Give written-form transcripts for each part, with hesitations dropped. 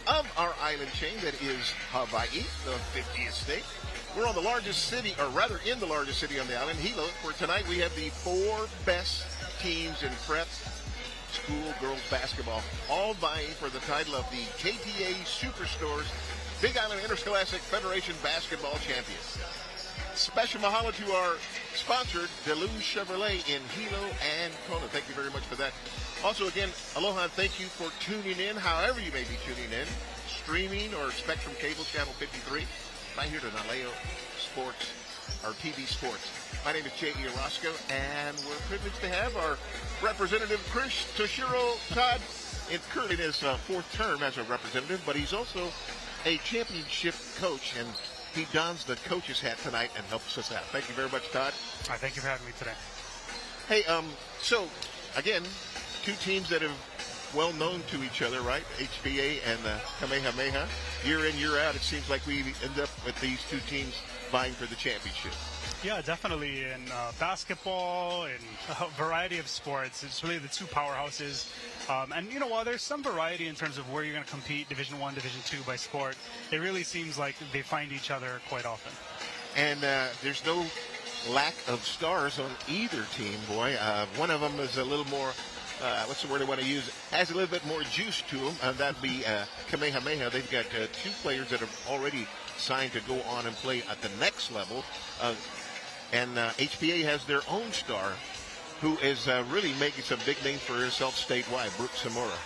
of our island chain that is Hawaii, the 50th state. We're on the largest city, or rather in the largest city on the island, Hilo, where tonight we have the 4 best teams in prep school girls basketball, all vying for the title of the KTA Superstores Big Island Interscholastic Federation Basketball Champions. Special mahalo to our sponsor, Delu Chevrolet in Hilo and Kona. Thank you very much for that. Also, again, aloha and thank you for tuning in, however you may be tuning in, streaming or Spectrum Cable Channel 53, right here to Naleo Sports, or TV Sports. My name is J.E. Orozco, and we're privileged to have our representative, Chris Toshiro Todd, currently in his 4th term as a representative, but he's also a championship coach, and he dons the coach's hat tonight and helps us out. Thank you very much, Todd. Thank you for having me today. Hey, so, again, 2 teams that are well known to each other, right? HBA and Kamehameha. Year in, year out, it seems like we end up with these 2 teams vying for the championship. Yeah, definitely. In basketball, in a variety of sports, it's really the 2 powerhouses. And, you know, while there's some variety in terms of where you're going to compete, Division I, Division II by sport, it really seems like they find each other quite often. And there's no lack of stars on either team, boy. One of them is a little more, what's the word I want to use, has a little bit more juice to them. That'd be Kamehameha. They've got 2 players that have already signed to go on and play at the next level. And HPA has their own star, who is really making some big names for herself statewide, Brooke Samora.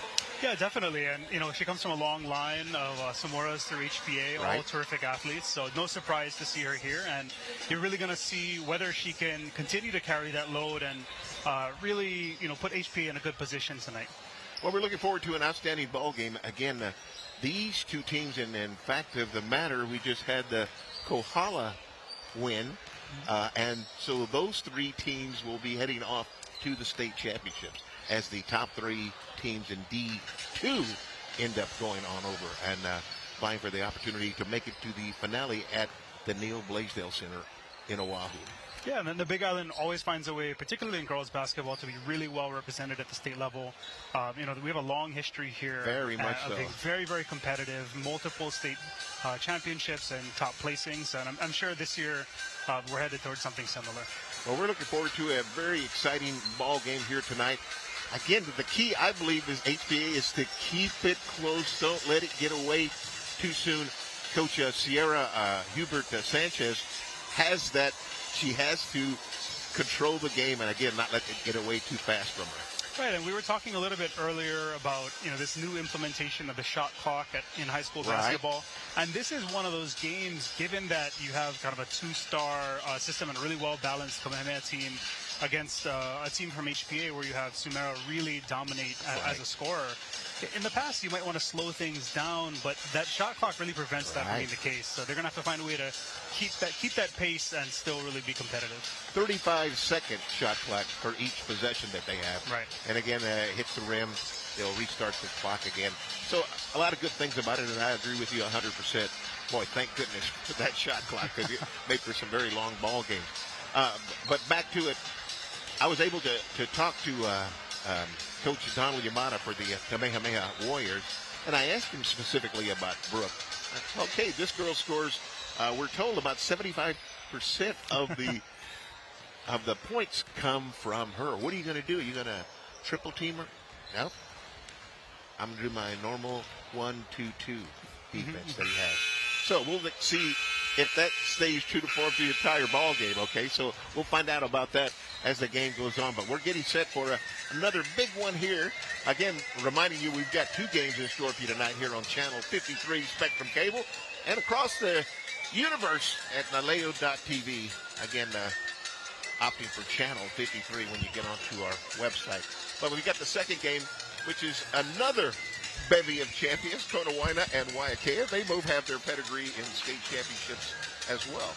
Yeah, definitely. And, you know, she comes from a long line of Samoras through HPA, right. All terrific athletes. So no surprise to see her here. And you're really going to see whether she can continue to carry that load and really, you know, put HPA in a good position tonight. Well, we're looking forward to an outstanding ball game. Again, these 2 teams, and in fact of the matter, we just had the Kohala win. And so those 3 teams will be heading off to the state championships as the top 3 teams in D2 end up going on over and vying for the opportunity to make it to the finale at the Neil Blaisdell Center in Oahu. Yeah, and then the Big Island always finds a way, particularly in girls basketball, to be really well represented at the state level. You know, we have a long history here. Very much so. Being very, very competitive, multiple state championships and top placings. And I'm sure this year we're headed towards something similar. Well, we're looking forward to a very exciting ball game here tonight. Again, the key, I believe, is HBA is to keep it close. Don't let it get away too soon. Coach Sierra Hubert Sanchez has that. She has to control the game and, again, not let it get away too fast from her. Right, and we were talking a little bit earlier about, you know, this new implementation of the shot clock in high school basketball. And this is one of those games, given that you have kind of a 2-star system and a really well-balanced Kamehameha team against a team from HPA where you have Sumera really dominate as a scorer. In the past, you might want to slow things down, but that shot clock really prevents that from being the case. So they're going to have to find a way to keep that pace and still really be competitive. 35-second shot clock for each possession that they have. Right. And again, hits the rim, they'll restart the clock again. So a lot of good things about it, and I agree with you 100%. Boy, thank goodness for that shot clock, because it made for some very long ball games. But back to it, I was able to talk to Coach Donald Yamada for the Kamehameha Warriors, and I asked him specifically about Brooke. Okay, this girl scores, we're told, about 75% of the points come from her. What are you going to do? Are you going to triple team her? No. I'm going to do my normal 1-2-2 defense that he has. So we'll see if that stays true to form the entire ball game, okay? So we'll find out about that as the game goes on. But we're getting set for another big one here. Again, reminding you we've got 2 games in store for you tonight here on Channel 53 Spectrum Cable and across the universe at Naleo.tv. Again, opting for Channel 53 when you get onto our website. But we've got the second game, which is another bevy of champions, Tonawaina and Waiakea. They both have their pedigree in state championships as well.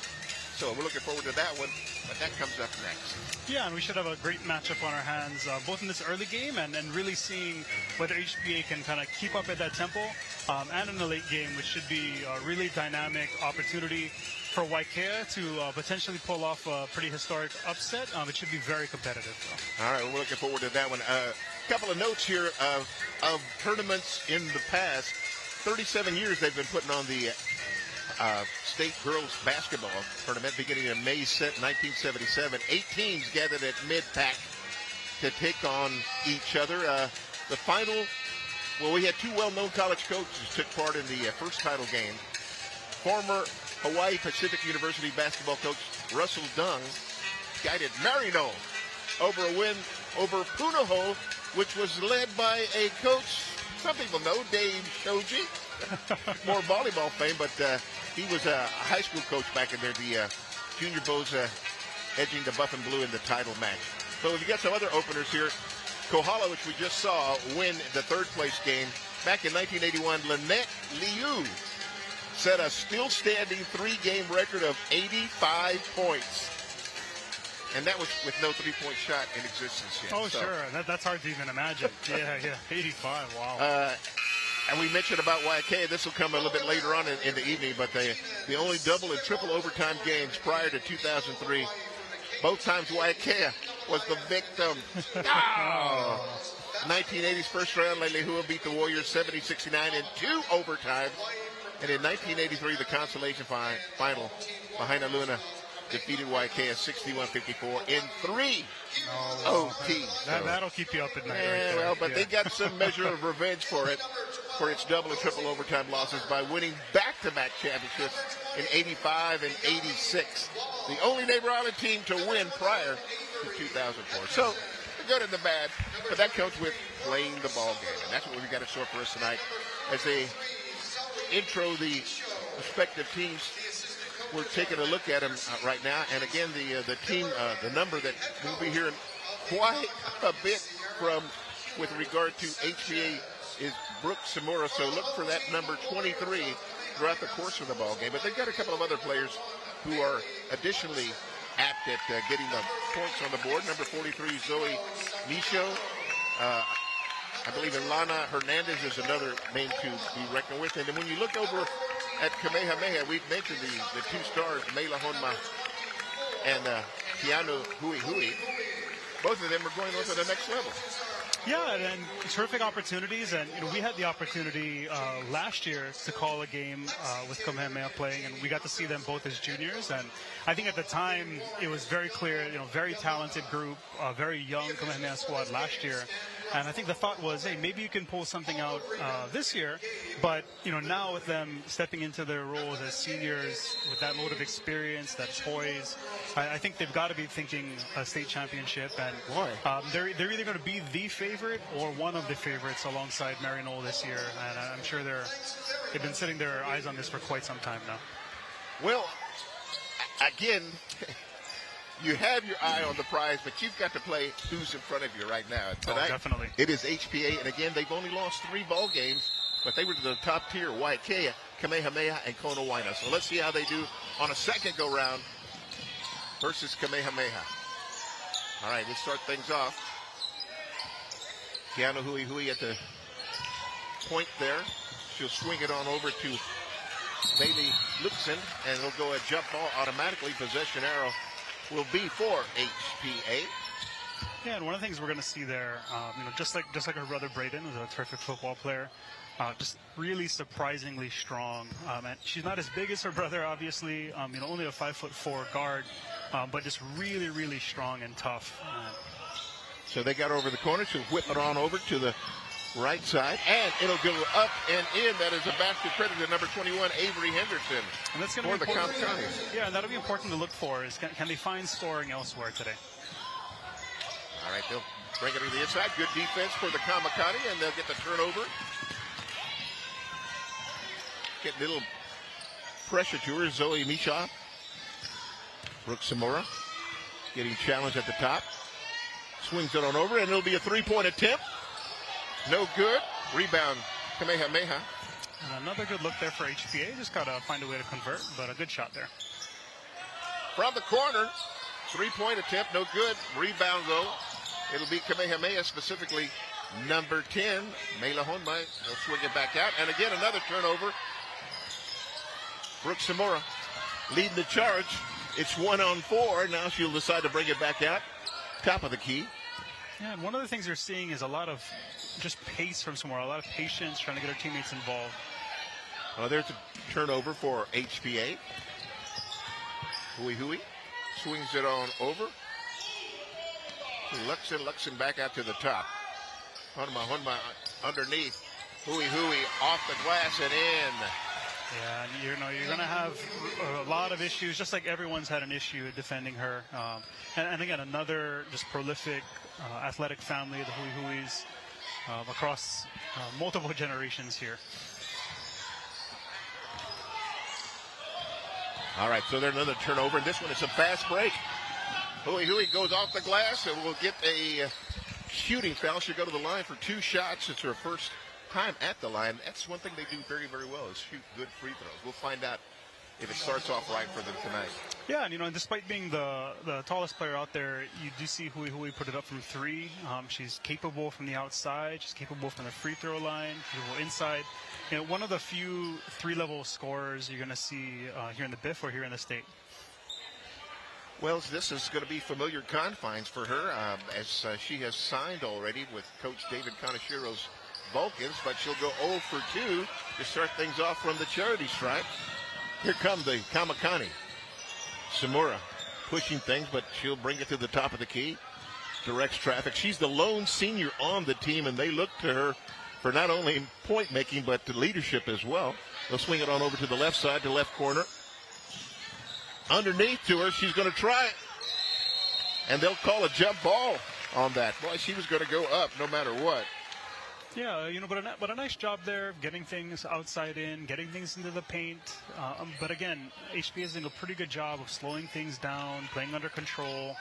So we're looking forward to that one, but that comes up next. Yeah, and we should have a great matchup on our hands, both in this early game and really seeing whether HBA can kind of keep up at that tempo, and in the late game, which should be a really dynamic opportunity for Waiakea to potentially pull off a pretty historic upset. It should be very competitive, though. All right, we're looking forward to that one. A couple of notes here of tournaments in the past. 37 years they've been putting on the state girls basketball tournament beginning in May 1977. 8 teams gathered at mid-pack to take on each other. The final, well, we had 2 well-known college coaches took part in the first title game. Former Hawaii Pacific University basketball coach Russell Dung guided Marino over a win over Punahou, which was led by a coach some people know, Dave Shoji. More volleyball fame, but he was a high school coach back in there. The Junior Bows edging the Buff and Blue in the title match. So we've got some other openers here. Kohala, which we just saw, win the third place game. Back in 1981, Lynette Liu set a still-standing 3-game record of 85 points. And that was with no three-point shot in existence yet. Oh, so, sure. That's hard to even imagine. Yeah, 85, wow. And we mentioned about Waiakea. This will come a little bit later on in the evening, but the only double and triple overtime games prior to 2003, both times Waiakea was the victim. 1980's first round, Leilehua beat the Warriors 70-69 in 2 overtimes. And in 1983, the consolation final, Lahaina Luna defeated Waiakea 61-54 in 3 OTs. That'll keep you up at night. Yeah, well, but they got some measure of revenge for its double and triple overtime losses by winning back-to-back championships in 85 and 86. The only Neighbor Island team to win prior to 2004. So, the good and the bad, but that comes with playing the ball game. And that's what we've got in store for us tonight. As they intro the respective teams, we're taking a look at them right now. And again, the team, the number that we'll be hearing quite a bit from with regard to HPA is Brooke Samura. So look for that number 23 throughout the course of the ball game. But they've got a couple of other players who are additionally apt at getting the points on the board. Number 43, Zoe Micho. I believe Ilana Hernandez is another name to be reckoned with. And then when you look over at Kamehameha, we've mentioned the 2 stars, Meila Honma and Keanu Hui. Both of them are going on to the next level. Yeah, and terrific opportunities. And we had the opportunity last year to call a game with Kamehameha playing, and we got to see them both as juniors. And I think at the time it was very clear, very talented group, very young Kamehameha squad last year. And I think the thought was, hey, maybe you can pull something out this year. But, now with them stepping into their roles as seniors with that load of experience, that poise, I think they've got to be thinking a state championship. And they're either going to be the favorite or one of the favorites alongside Maryknoll this year. And I'm sure they've been setting their eyes on this for quite some time now. Well, again, you have your eye on the prize, but you've got to play who's in front of you right now. Tonight, definitely. It is HPA, and again, they've only lost 3 ball games, but they were to the top tier, Waiakea, Kamehameha, and Kona Waina. So let's see how they do on a second go-round versus Kamehameha. All right, let's start things off. Keanu Hui at the point there. She'll swing it on over to Bailey Luxon, and it'll go a jump ball automatically. Possession arrow will be for HPA. Yeah, and one of the things we're going to see there, just like her brother Braden, who's a terrific football player, just really surprisingly strong. And she's not as big as her brother, obviously. Only a 5'4" guard, but just really, really strong and tough. So they got over the corner. She'll whip it on over to the right side, and it'll go up and in. That is a basket credit to number 21, Avery Henderson, and that's for the Kamakani. Yeah, and that'll be important to look for. Is can they find scoring elsewhere today? All right, they'll bring it to the inside. Good defense for the Kamakani, and they'll get the turnover. Getting a little pressure to her. Zoe Misha. Brooke Samura getting challenged at the top. Swings it on over, and it'll be a 3-point attempt. No good. Rebound, Kamehameha. And another good look there for HPA. Just got to find a way to convert, but a good shot there. From the corner, 3-point attempt, no good. Rebound, though. It'll be Kamehameha, specifically number 10, Meila Honma. They'll swing it back out. And again, another turnover. Brooke Samura leading the charge. It's 1-on-4. Now she'll decide to bring it back out. Top of the key. Yeah, and one of the things you're seeing is a lot of just pace from somewhere, a lot of patience, trying to get her teammates involved. Well, there's a turnover for HPA. Hui swings it on over. Luxon back out to the top. Honma underneath. Hui off the glass and in. Yeah, you're going to have a lot of issues, just like everyone's had an issue defending her. And again, another just prolific athletic family, the Huis, across multiple generations here. All right, so there's another turnover, and this one is a fast break. Hui goes off the glass and will get a shooting foul. She'll go to the line for 2 shots. It's her first time at the line. That's one thing they do very, very well is shoot good free throws. We'll find out if it starts off right for them tonight. Yeah, and despite being the tallest player out there, you do see Hui put it up from 3. She's capable from the outside. She's capable from the free throw line, capable inside. One of the few 3-level scorers you're going to see here in the Biff or here in the state. Well, this is going to be familiar confines for her as she has signed already with Coach David Kanashiro's Vulcans, but she'll go 0 for 2 to start things off from the charity stripe. Here come the Kamakani. Samura pushing things, but she'll bring it to the top of the key. Directs traffic. She's the lone senior on the team, and they look to her for not only point making, but the leadership as well. They'll swing it on over to the left side, to left corner. Underneath to her, she's going to try it. And they'll call a jump ball on that. Boy, she was going to go up no matter what. Yeah, but a nice job there, getting things outside in, getting things into the paint. But again, HPA is doing a pretty good job of slowing things down, playing under control.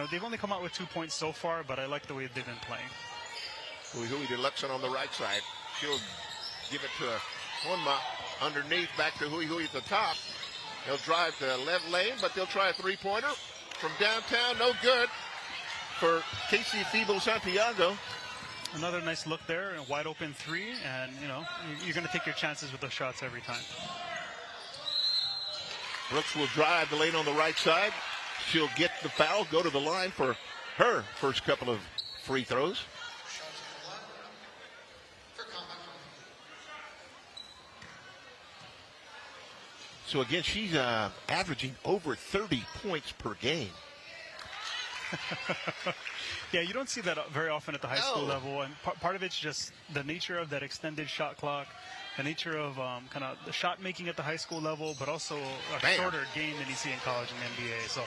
They've only come out with 2 points so far, but I like the way they've been playing. Hui to Luxon on the right side. She'll give it to Honma underneath, back to Hui at the top. They'll drive to left lane, but they'll try a 3-pointer from downtown. No good for Casey Thibault Santiago. Another nice look there, a wide open 3, and you're going to take your chances with those shots every time. Brooks will drive the lane on the right side. She'll get the foul, go to the line for her first couple of free throws. So again, she's averaging over 30 points per game. Yeah, you don't see that very often at the high school level, and part of it's just the nature of that extended shot clock, the nature of kind of the shot making at the high school level, but also a shorter game than you see in college and NBA. So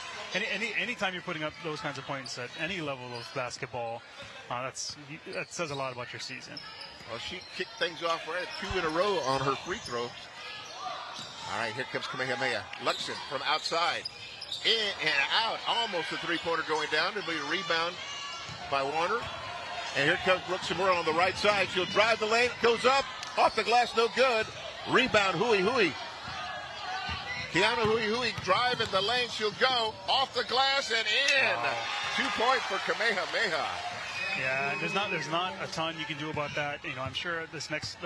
anytime you're putting up those kinds of points at any level of basketball, that says a lot about your season. Well, she kicked things off right, 2 in a row on her free throws. All right, here comes Kamehameha. Luxon from outside. In and out. Almost a 3-pointer going down. It'll be a rebound by Warner. And here comes Brooks Samura on the right side. She'll drive the lane. Goes up. Off the glass. No good. Rebound. Hui. Kiana Hui driving the lane. She'll go. Off the glass and in. Wow. 2 points for Kamehameha. Yeah, there's not a ton you can do about that. I'm sure this next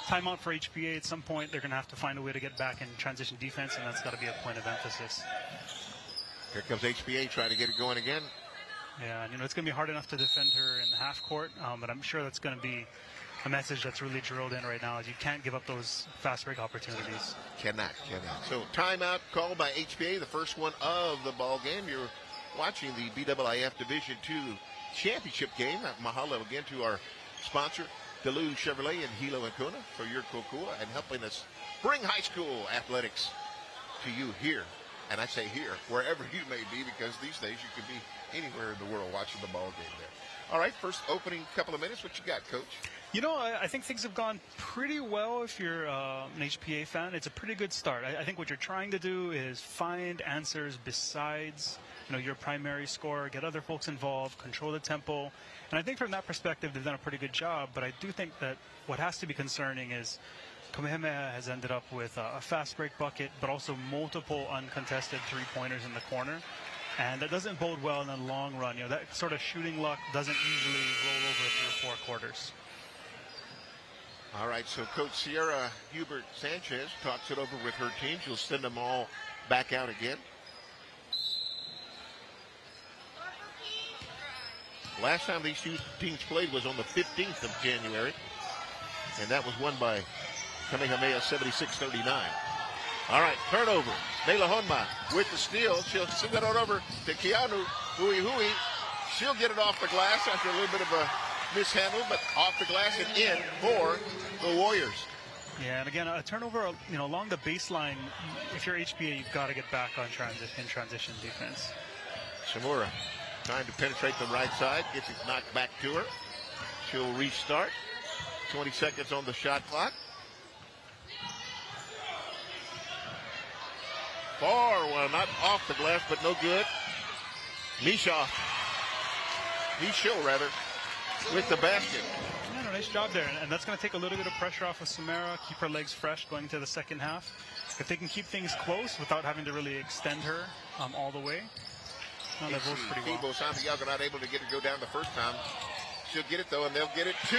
timeout for HPA at some point they're going to have to find a way to get back in transition defense, and that's got to be a point of emphasis. Here comes HPA trying to get it going again. Yeah, it's going to be hard enough to defend her in the half court, but I'm sure that's going to be a message that's really drilled in right now, is you can't give up those fast break opportunities. Cannot. So timeout called by HPA, the first one of the ball game. You're watching the BIIF Division II championship game. Mahalo again to our sponsor, Duluth Chevrolet and Hilo and Kona, for your Kokua and helping us bring high school athletics to you here. And I say here, wherever you may be, because these days you could be anywhere in the world watching the ball game there. All right, first opening couple of minutes. What you got, Coach? I think things have gone pretty well if you're an HPA fan. It's a pretty good start. I think what you're trying to do is find answers besides your primary scorer, get other folks involved, control the tempo. And I think from that perspective, they've done a pretty good job. But I do think that what has to be concerning is Kamehameha has ended up with a fast break bucket, but also multiple uncontested 3-pointers in the corner. And that doesn't bode well in the long run. That sort of shooting luck doesn't usually roll over 3 or 4 quarters. All right, so Coach Sierra Hubert Sanchez talks it over with her team. She'll send them all back out again. Last time these two teams played was on the 15th of January, and that was won by Kamehameha 76-39. All right, turnover. Mela Honma with the steal. She'll send that on over to Keanu. Hui. She'll get it off the glass after a little bit of a mishandle, but off the glass and in for the Warriors. Yeah, and again, a turnover, along the baseline. If you're HBA, you've got to get back on transition defense. Shimura trying to penetrate the right side, gets it knocked back to her. She'll restart. 20 seconds on the shot clock. Well, not off the glass, but no good. Misho, rather, with the basket. Yeah, nice job there, and that's going to take a little bit of pressure off of Samara, keep her legs fresh going into the second half. If they can keep things close without having to really extend her all the way, that works pretty well. Thibault Santiago not able to get it go down the first time. She'll get it, though, and they'll get it to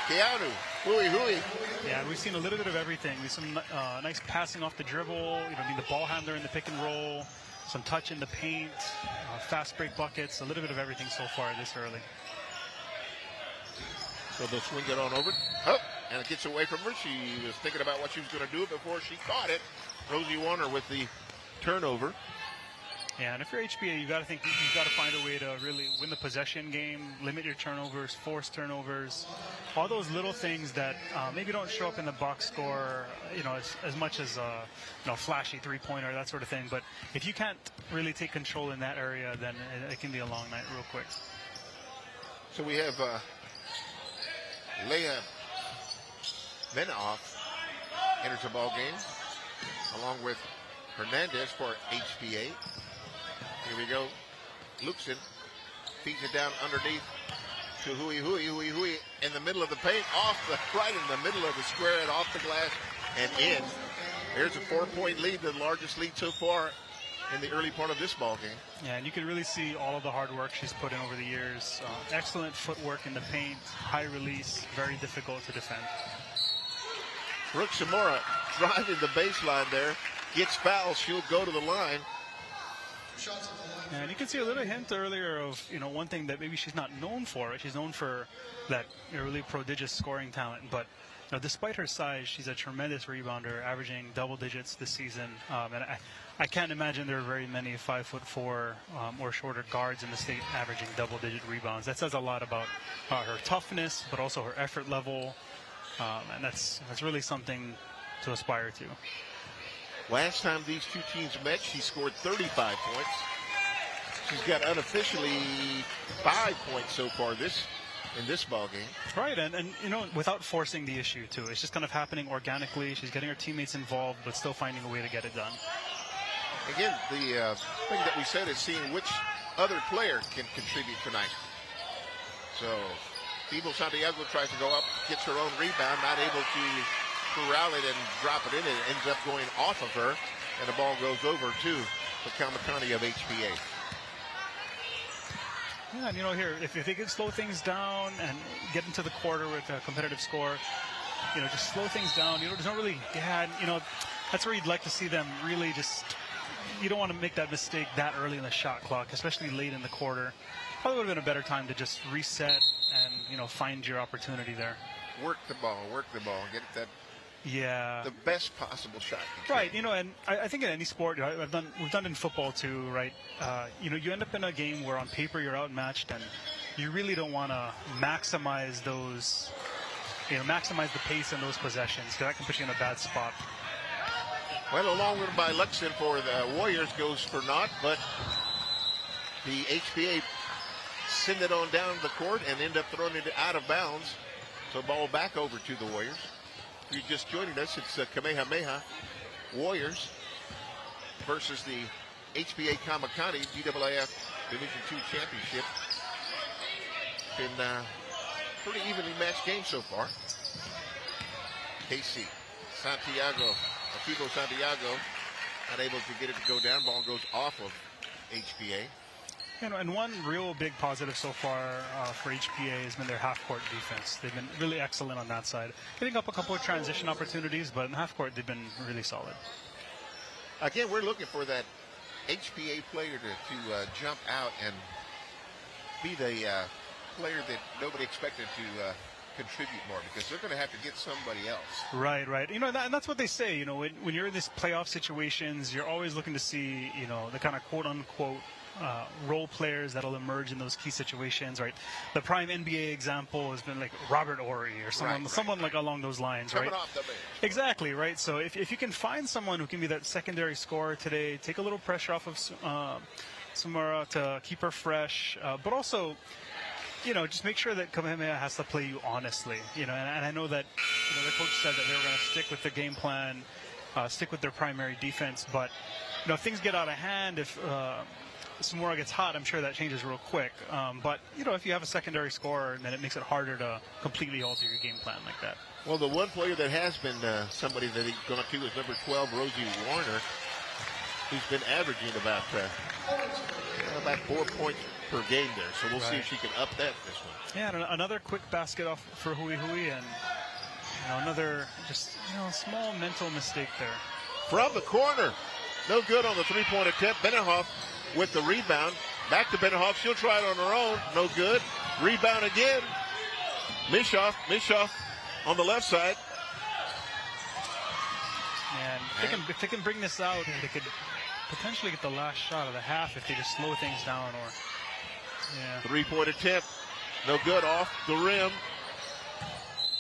Keanu. Hui. Yeah, we've seen a little bit of everything. We've seen nice passing off the dribble, being the ball handler in the pick and roll, some touch in the paint, fast break buckets, a little bit of everything so far this early. So they'll swing it on over. Oh, and it gets away from her. She was thinking about what she was going to do before she caught it. Rosie Warner with the turnover. Yeah, and if you're HBA, you've got to find a way to really win the possession game, limit your turnovers, force turnovers, all those little things that maybe don't show up in the box score, as much as flashy three-pointer, that sort of thing. But if you can't really take control in that area, then it can be a long night real quick. So we have Leah Menoff enters the ball game, along with Hernandez for HPA. Here we go. Luxon feeds it down underneath to Hui in the middle of the paint, right in the middle of the square and off the glass and in. There's a 4-point lead, the largest lead so far in the early part of this ball game. Yeah, and you can really see all of the hard work she's put in over the years. Excellent footwork in the paint, high release, very difficult to defend. Brooke Samora driving the baseline there, gets fouled, she'll go to the line. And you can see a little hint earlier of, one thing that maybe she's not known for. Right? She's known for that really prodigious scoring talent. But despite her size, she's a tremendous rebounder, averaging double digits this season. And I can't imagine there are very many 5'4" or shorter guards in the state averaging double-digit rebounds. That says a lot about her toughness, but also her effort level. And that's really something to aspire to. Last time these two teams met, she scored 35 points. She's got unofficially 5 points so far in this ball game. Right, and without forcing the issue too. It's just kind of happening organically. She's getting her teammates involved, but still finding a way to get it done. Again, the thing that we said is seeing which other player can contribute tonight. So, Thibault Santiago tries to go up, gets her own rebound, not able to corral it and drop it in. It ends up going off of her, and the ball goes over to the Kamakani of HPA. Yeah, and here, if they can slow things down and get into the quarter with a competitive score, just slow things down. There's not really, that's where you'd like to see them really just, you don't want to make that mistake that early in the shot clock, especially late in the quarter. Probably would have been a better time to just reset and, find your opportunity there. Work the ball, get it that. Yeah. The best possible shot. Right, and I think in any sport, we've done it in football too, right? You end up in a game where on paper you're outmatched, and you really don't want to maximize those, maximize the pace in those possessions, because that can put you in a bad spot. Well, a long one by Luxon for the Warriors goes for naught, but the HPA send it on down the court and end up throwing it out of bounds. So ball back over to the Warriors. If you're just joining us, it's Kamehameha Warriors versus the HBA Kamakani BAAF Division II Championship. Been pretty evenly matched game so far. Casey Santiago, Thibault Santiago, not able to get it to go down. Ball goes off of HBA. And one real big positive so far for HPA has been their half-court defense. They've been really excellent on that side. Getting up a couple of transition opportunities, but in half-court they've been really solid. Again, we're looking for that HPA player to jump out and be the player that nobody expected to contribute more because they're going to have to get somebody else. Right. You know, and that's what they say. You know, when you're in these playoff situations, you're always looking to see, you know, the kind of quote unquote role players that'll emerge in those key situations, right? The prime NBA example has been like Robert Ory or someone like along those lines, Coming right? off the bench. Exactly, right? So if you can find someone who can be that secondary scorer today, take a little pressure off of Samura to keep her fresh, but also, you know, just make sure that Kamehameha has to play you honestly, you know, and I know that, you know, the coach said that they were going to stick with the game plan, stick with their primary defense, but, you know, if things get out of hand, if Samura gets hot, I'm sure that changes real quick. But, you know, if you have a secondary scorer, then it makes it harder to completely alter your game plan like that. Well, the one player that has been somebody that he's gone to is number 12, Rosie Warner, who's been averaging about 4 points per game there. So we'll see if she can up that this one. Yeah, and another quick basket off for Hui, and you know, another just, you know, small mental mistake there. From the corner, no good on the three-point attempt. Benioff with the rebound. Back to Benioff. She'll try it on her own. No good. Rebound again. Mishoff on the left side. And if they can bring this out, they could potentially get the last shot of the half if they just slow things down. Or Three-point attempt. No good. Off the rim.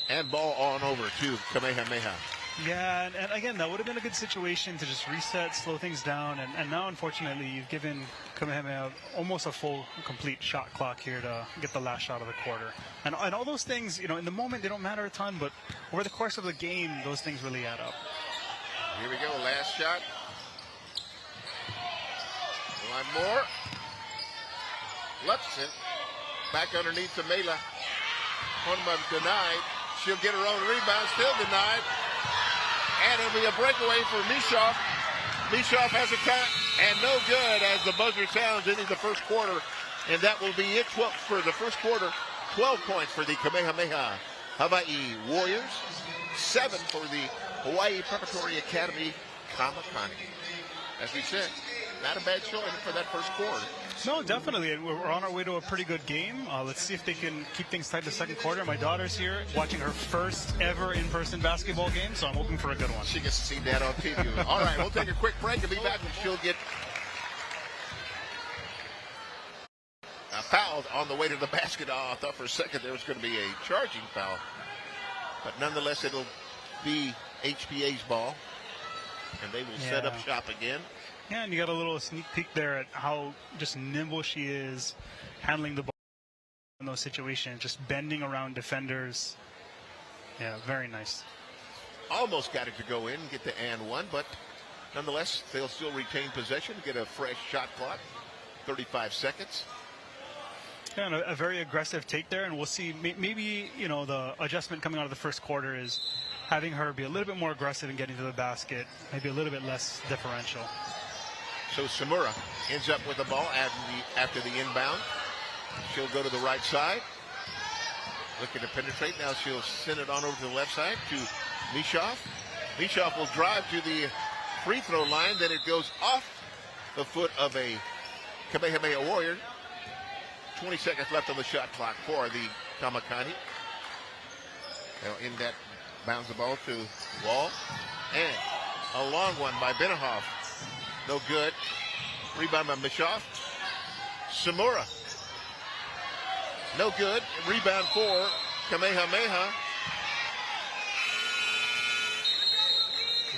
And ball on over to Kamehameha. Yeah, and again, that would have been a good situation to just reset, slow things down, and now, unfortunately, you've given Kamehameha almost a full, complete shot clock here to get the last shot of the quarter. And all those things, you know, in the moment, they don't matter a ton, but over the course of the game, those things really add up. Here we go, last shot. One more. Lupson back underneath the Mela. One of them denied. She'll get her own rebound, still denied. And it'll be a breakaway for Mishoff. Mishoff has a time, and no good as the buzzer sounds into the first quarter. And that will be it for the first quarter. 12 points for the Kamehameha Hawaii Warriors. 7 for the Hawaii Preparatory Academy Kamakani. As we said, not a bad showing for that first quarter. No, definitely. And we're on our way to a pretty good game. Let's see if they can keep things tight the second quarter. My daughter's here watching her first ever in-person basketball game, so I'm hoping for a good one. She gets to see that on TV. All right, we'll take a quick break and be back, and she'll get fouled on the way to the basket. I thought for a second there was going to be a charging foul. But nonetheless, it'll be HPA's ball, and they will set up shop again. Yeah, and you got a little sneak peek there at how just nimble she is handling the ball in those situations, just bending around defenders. Yeah, very nice. Almost got it to go in and get the and one, but nonetheless, they'll still retain possession, get a fresh shot clock, 35 seconds. Yeah, and a very aggressive take there, and we'll see. Maybe, you know, the adjustment coming out of the first quarter is having her be a little bit more aggressive in getting to the basket, maybe a little bit less differential. So Samura ends up with the ball after the inbound. She'll go to the right side. Looking to penetrate. Now she'll send it on over to the left side to Mishoff. Mishoff will drive to the free throw line. Then it goes off the foot of a Kamehameha Warrior. 20 seconds left on the shot clock for the Kamakani. They'll end that, bounce the ball to Wall. And a long one by Benioff. No good. Rebound by Mishoff. Samura. No good. Rebound for Kamehameha.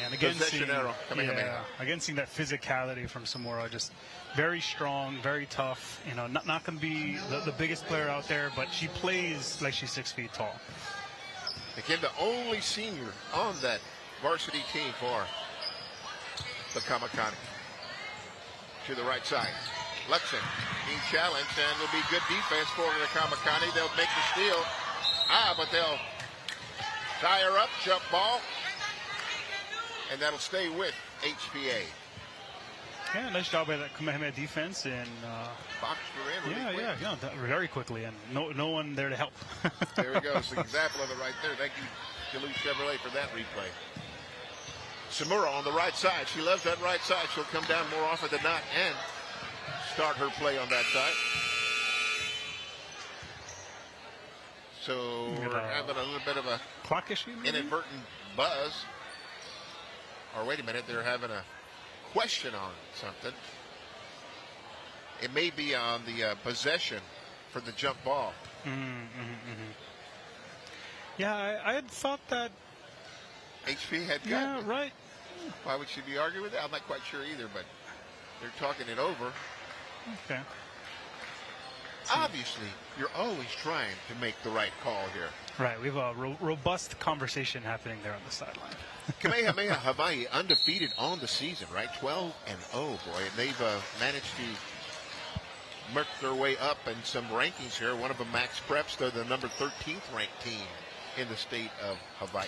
And again, Possession arrow. Kamehameha. Again, seeing that physicality from Samura, just very strong, very tough. You know, not going to be the biggest player out there, but she plays like she's 6 feet tall. Again, the only senior on that varsity team for the Kamakani. To the right side. Luxon being challenged, and it'll be good defense for the Kamakani. They'll make the steal. But they'll tie her up, jump ball, and that'll stay with HPA. Yeah, nice job by that Kamehameha defense, and boxed her in really quick. very quickly, and no one there to help. There we go. It's an example of it right there. Thank you, Duluth Chevrolet, for that replay. Samura on the right side. She loves that right side. She'll come down more often than not and start her play on that side. So we're having a little bit of a clock issue, maybe? Inadvertent buzz. Or wait a minute, they're having a question on something. It may be on the possession for the jump ball. Yeah, I had thought that. HP had gotten Yeah, it. right. Why would she be arguing with that? I'm not quite sure either, but they're talking it over. Okay. Obviously, you're always trying to make the right call here. Right, we have a robust conversation happening there on the sideline. Kamehameha Hawaii undefeated on the season, right? 12-0, boy. And they've managed to work their way up in some rankings here. One of them, Max Preps, they're the number 13th ranked team in the state of Hawaii.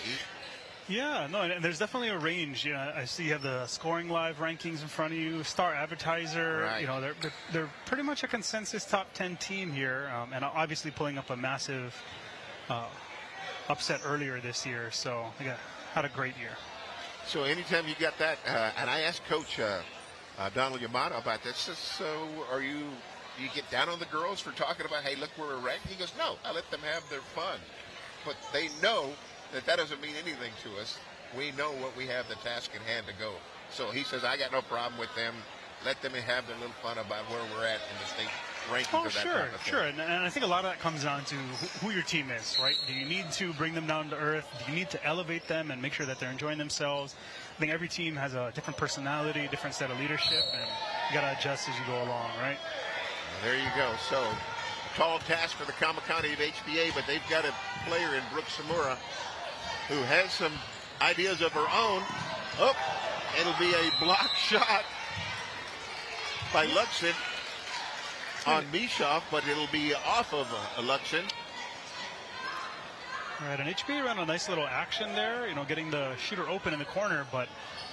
Yeah, no, and there's definitely a range. You know, I see you have the Scoring Live rankings in front of you, Star Advertiser. Right. You know, they're pretty much a consensus top 10 team here, and obviously pulling up a massive upset earlier this year. So they had a great year. So anytime you got that, and I asked Coach Donald Yamato about this. So do you get down on the girls for talking about, hey, look where we're ranked? He goes, no, I let them have their fun, but they know that doesn't mean anything to us. We know what we have the task in hand to go. So he says, I got no problem with them. Let them have their little fun about where we're at in the state rankings. Oh, of that sure, kind of thing. sure. And I think a lot of that comes down to who your team is, right? Do you need to bring them down to earth? Do you need to elevate them and make sure that they're enjoying themselves? I think every team has a different personality, different set of leadership, and you got to adjust as you go along, right? Well, there you go. So, tall task for the Kamakani of HPA, but they've got a player in Brooke Samura who has some ideas of her own. Oh, it'll be a block shot by Luxon on Mishoff, but it'll be off of Luxon. All right, and HPA ran a nice little action there, you know, getting the shooter open in the corner, but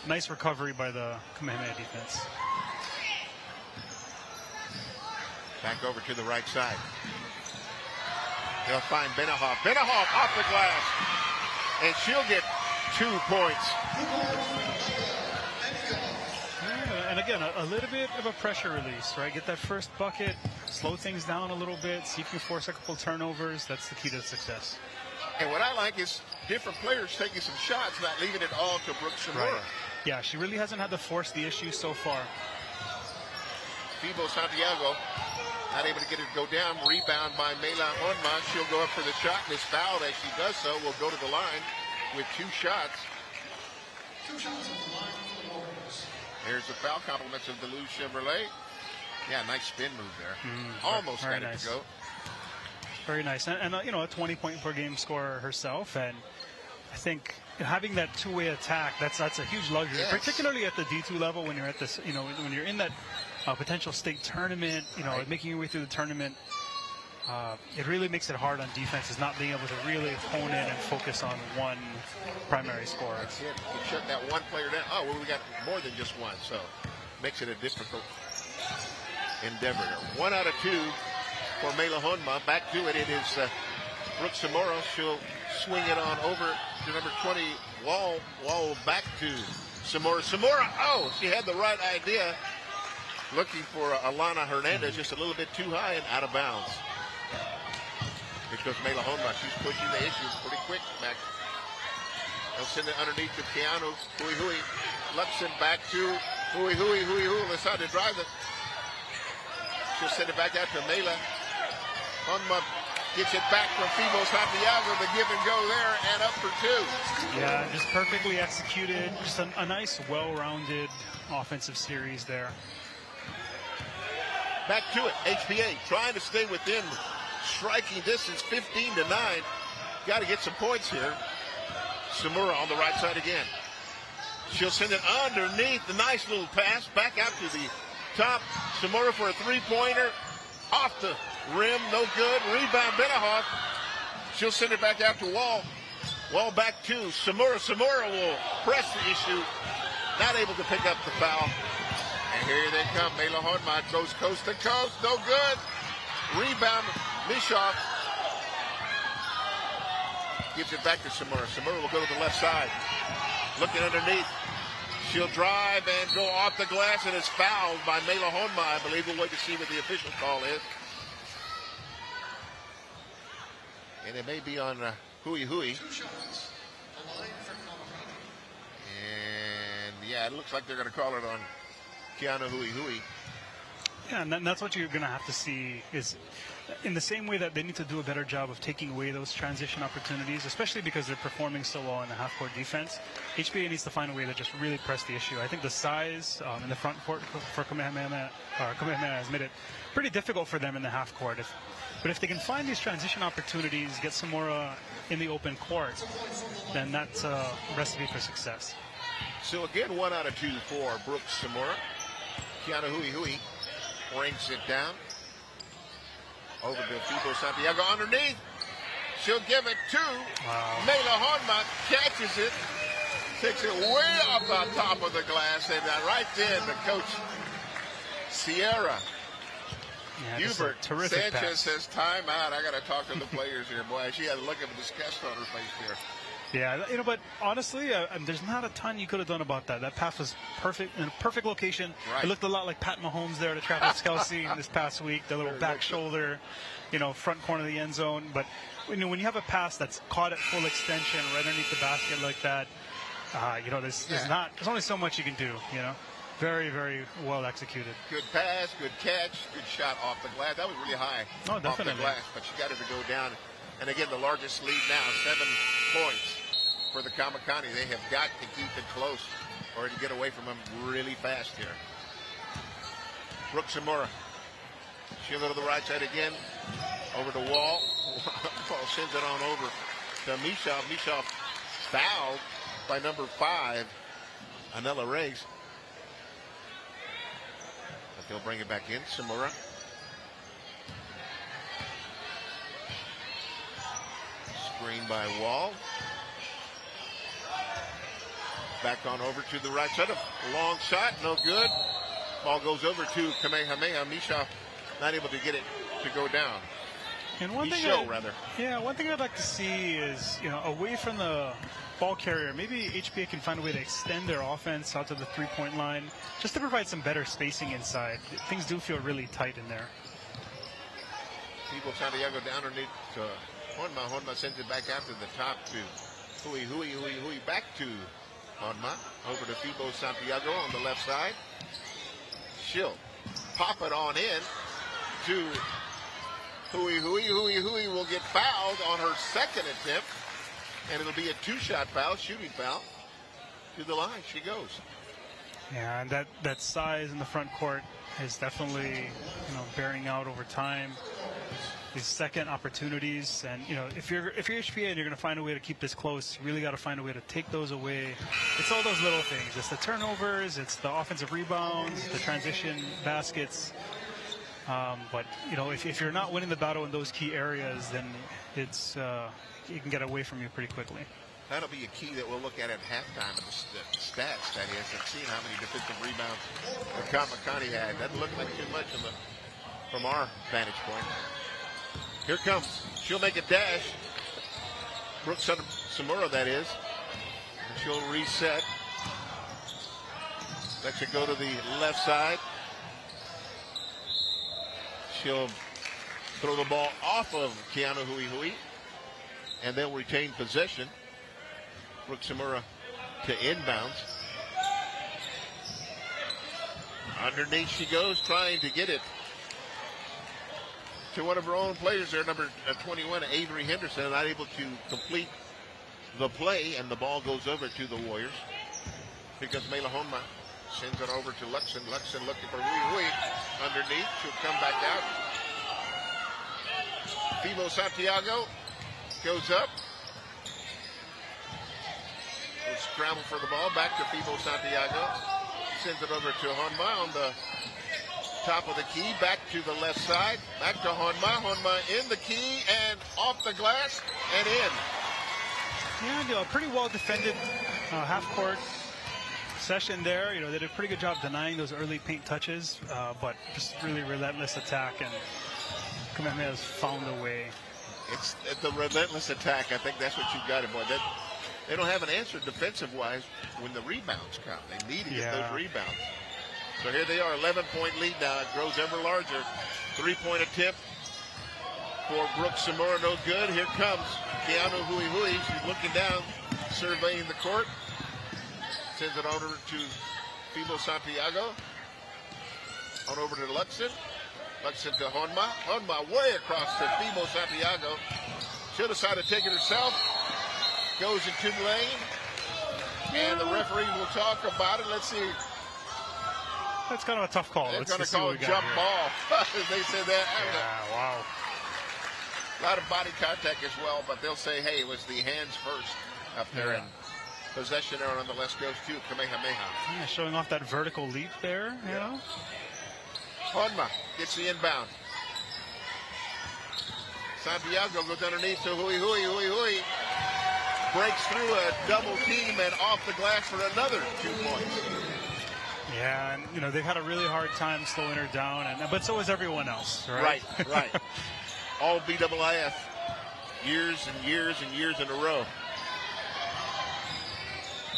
nice recovery by the Kamehameha defense. Back over to the right side. They'll find Benahoff. Benahoff off the glass. And she'll get 2 points. Yeah, and again, a little bit of a pressure release, right? Get that first bucket, slow things down a little bit, see if you can force a couple turnovers. That's the key to success. And what I like is different players taking some shots, not leaving it all to Brooke Samura. Right. Yeah, she really hasn't had to force the issue so far. Fibo Santiago not able to get it to go down. Rebound by Mela Onma. She'll go up for the shot and is fouled as she does so. Will go to the line with 2 shots. 2 shots at the line for the Warriors. There's the foul. Compliments of Duluth Chevrolet. Yeah, nice spin move there. Almost very got it nice. to go. Very nice. And you know, a 20-point per game scorer herself. And I think having that two-way attack, that's a huge luxury, Yes. particularly at the D2 level when you're at this, you know, when you're in that potential state tournament, you know, Right. making your way through the tournament. It really makes it hard on defenses not being able to really hone in and focus on one primary scorer. That's it. You shut that one player down. Oh, well, we got more than just one, so makes it a difficult endeavor. 1 out of 2 for Mela Honma. Back to it. It is Brooke Samora. She'll swing it on over to number 20, Wall. Wall back to Samora. Samora, oh, she had the right idea. Looking for Alana Hernandez, just a little bit too high and out of bounds. Because Mela Honma, she's pushing the issue pretty quick back. They'll send it underneath to Keanu. Hui Hui. Luxon back to Hui Hui. Hui Hui decide to drive it. She'll send it back out to Mela. Honma gets it back from Fibo Santiago. The give and go there and up for 2. Yeah, just perfectly executed. Just a nice, well-rounded offensive series there. Back to it. HPA trying to stay within striking distance, 15-9. Got to get some points here. Samura on the right side again. She'll send it underneath. The nice little pass back out to the top. Samura for a 3-pointer. Off the rim, no good. Rebound, Benahoff. She'll send it back out to Wall. Wall back to Samura. Samura will press the issue. Not able to pick up the foul. And here they come. Mela Honma goes coast to coast. No good. Rebound, Mishoff. Gives it back to Samura. Samura will go to the left side. Looking underneath. She'll drive and go off the glass and is fouled by Mela Honma. I believe we'll wait to see what the official call is. And it may be on Hui Hui. 2 shots. The line for Kamakani. And, yeah, it looks like they're going to call it on Keanu Hui Hui. Yeah, and that's what you're going to have to see is in the same way that they need to do a better job of taking away those transition opportunities, especially because they're performing so well in the half-court defense. HBA needs to find a way to just really press the issue. I think the size in the front court for Kamehameha has made it pretty difficult for them in the half-court. But if they can find these transition opportunities, get some more in the open court, then that's a recipe for success. So again, 1 out of 2 for Brooks Samora. Keanu Hui Hui brings it down. Over to Fibo Santiago underneath. She'll give it to Mela Honma. Catches it. Takes it way up on top of the glass. And right then, the coach, Sierra Hubert Sanchez pass. says, time out. I got to talk to the players here. Boy, she had a look of disgust on her face there. Yeah, but honestly, there's not a ton you could have done about that. That pass was perfect, in a perfect location. Right. It looked a lot like Pat Mahomes there to Travis Kelce this past week, the little back shoulder, front corner of the end zone. But when you have a pass that's caught at full extension right underneath the basket like that, there's only so much you can do, Very, very well executed. Good pass, good catch, good shot off the glass. That was really high off the glass, but she got it to go down. And again, the largest lead now, 7 points for the Kamakani. They have got to keep it close or to get away from them really fast here. Brooks Samora. She'll go to the right side again. Over to Wall. Wall sends it on over to Mishoff. Mishoff fouled by number 5, Anela Reyes. But they'll bring it back in. Samora. Screen by Wall. Back on over to the right side. A long shot, no good. Ball goes over to Kamehameha. Misha not able to get it to go down. And one thing I'd like to see is, away from the ball carrier, maybe HBA can find a way to extend their offense out to the 3-point line, just to provide some better spacing inside. Things do feel really tight in there. Fibo Santiago down underneath Honma. Honma sends it back out to the top to Hui Hui Hui Hui. Back to Honma. Over to Fibo Santiago on the left side. She'll pop it on in to Hui Hui. Hui Hui will get fouled on her second attempt. And it'll be a 2-shot foul, shooting foul. To the line she goes. Yeah, and that size in the front court is definitely, bearing out over time. These second opportunities, and if you're HPA and you're going to find a way to keep this close, you really got to find a way to take those away. It's all those little things. It's the turnovers, it's the offensive rebounds, the transition baskets. But if you're not winning the battle in those key areas, then it's it can get away from you pretty quickly. That'll be a key that we'll look at halftime. The stats, that is, and seeing how many defensive rebounds the Kamakani had. Doesn't look like too much from our vantage point. Here comes. She'll make a dash. Brooks Samora, that is. And she'll reset. Lets it go to the left side. She'll throw the ball off of Keanu Hui Hui. And they'll retain possession. Brooks Samora to inbounds. Underneath she goes, trying to get it to one of her own players there, number 21, Avery Henderson, not able to complete the play, and the ball goes over to the Warriors because Mela Honma sends it over to Luxon. Luxon looking for Hui Hui underneath. She'll come back out. Fibo Santiago goes up. We'll scramble for the ball. Back to Fibo Santiago. Sends it over to Honma on the top of the key. Back to the left side. Back to Honma. Honma in the key and off the glass and in. Yeah, pretty well defended half-court session there. They did a pretty good job denying those early paint touches, but just really relentless attack, and Kamehameha has found a way. It's the relentless attack. I think that's what you've got, boy. They don't have an answer defensive-wise when the rebounds come. They need to get those rebounds. So here they are, 11-point lead now. It grows ever larger. 3-point attempt for Brooks Samora, no good. Here comes Keanu Hui. She's looking down, surveying the court. Sends it over to Fimo Santiago. On over to Luxon. Luxon to Honma. Honma way across to Fimo Santiago. She'll decide to take it herself. Goes into the lane. And the referee will talk about it. Let's see. That's kind of a tough call. They're Let's going to see call what a we got jump here. ball. They said that. Yeah, wow. A lot of body contact as well, but they'll say, hey, it was the hands first up there. Yeah. And possession error nonetheless goes to Kamehameha. Yeah, showing off that vertical leap there, you know. Honma gets the inbound. Santiago goes underneath to Hui. Breaks through a double team and off the glass for another 2 points. Yeah, and you know they've had a really hard time slowing her down, but so has everyone else, right? Right. All BIIF, years and years in a row.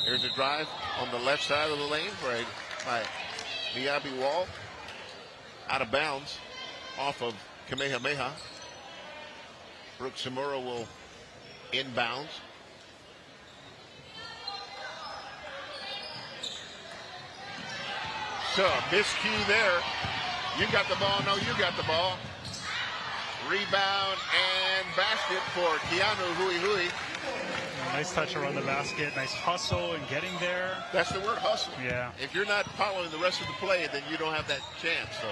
There's a drive on the left side of the lane by Miyabi Wall. Out of bounds off of Kamehameha. Brooks Samura will inbounds. So, miscue there. You got the ball. No, you got the ball. Rebound and basket for Keanu Hui. Nice touch around the basket. Nice hustle and getting there. That's the word, hustle. Yeah. If you're not following the rest of the play, then you don't have that chance. So,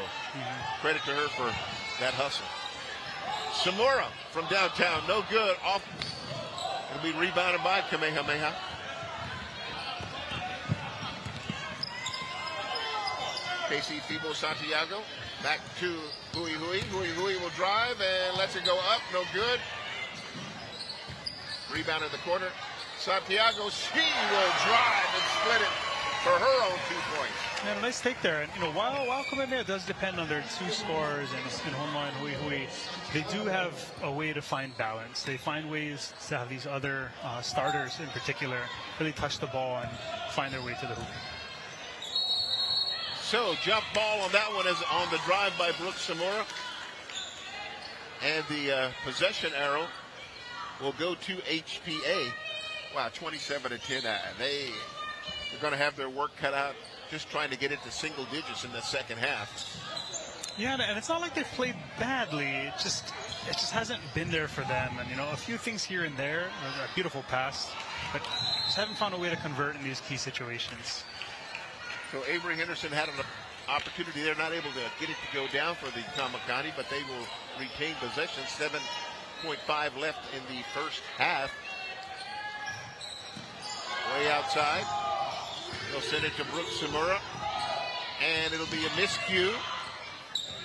credit to her for that hustle. Samora from downtown, no good. Off. It'll be rebounded by Kamehameha. Casey Fimo Santiago back to Hui. Hui will drive and lets it go up. No good. Rebound in the corner. Santiago, she will drive and split it for her own 2 points. Yeah, nice take there. And you know, while Kamehameha does depend on their two scorers in Honma and Hui, they do have a way to find balance. They find ways to have these other starters in particular really touch the ball and find their way to the hoop. So, jump ball on that one is on the drive by Brooks Samora. And the possession arrow will go to HPA. Wow, 27-10. They're going to have their work cut out just trying to get into single digits in the second half. Yeah, and it's not like they've played badly. It just hasn't been there for them. And, you know, a few things here and there, a beautiful pass, but just haven't found a way to convert in these key situations. So Avery Henderson had an opportunity. They're not able to get it to go down for the Kamakani, but they will retain possession. 7.5 left in the first half. Way outside. They'll send it to Brooks Samura. And it'll be a miscue.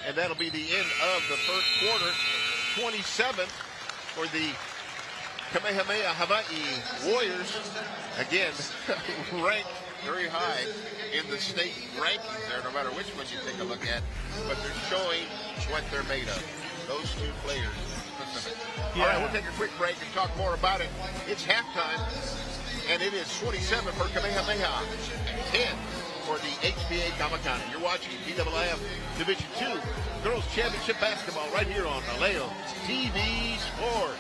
And that'll be the end of the first quarter. 27 for the Kamehameha Hawaii Warriors. Again, ranked very high in the state rankings there, no matter which one you take a look at. But they're showing what they're made of. Those two players specifically. Yeah. All right, we'll take a quick break and talk more about it. It's halftime, and it is 27 for Kamehameha, 10 for the HBA Kamakani. You're watching BIIF Division II Girls Championship Basketball right here on Aleo TV Sports.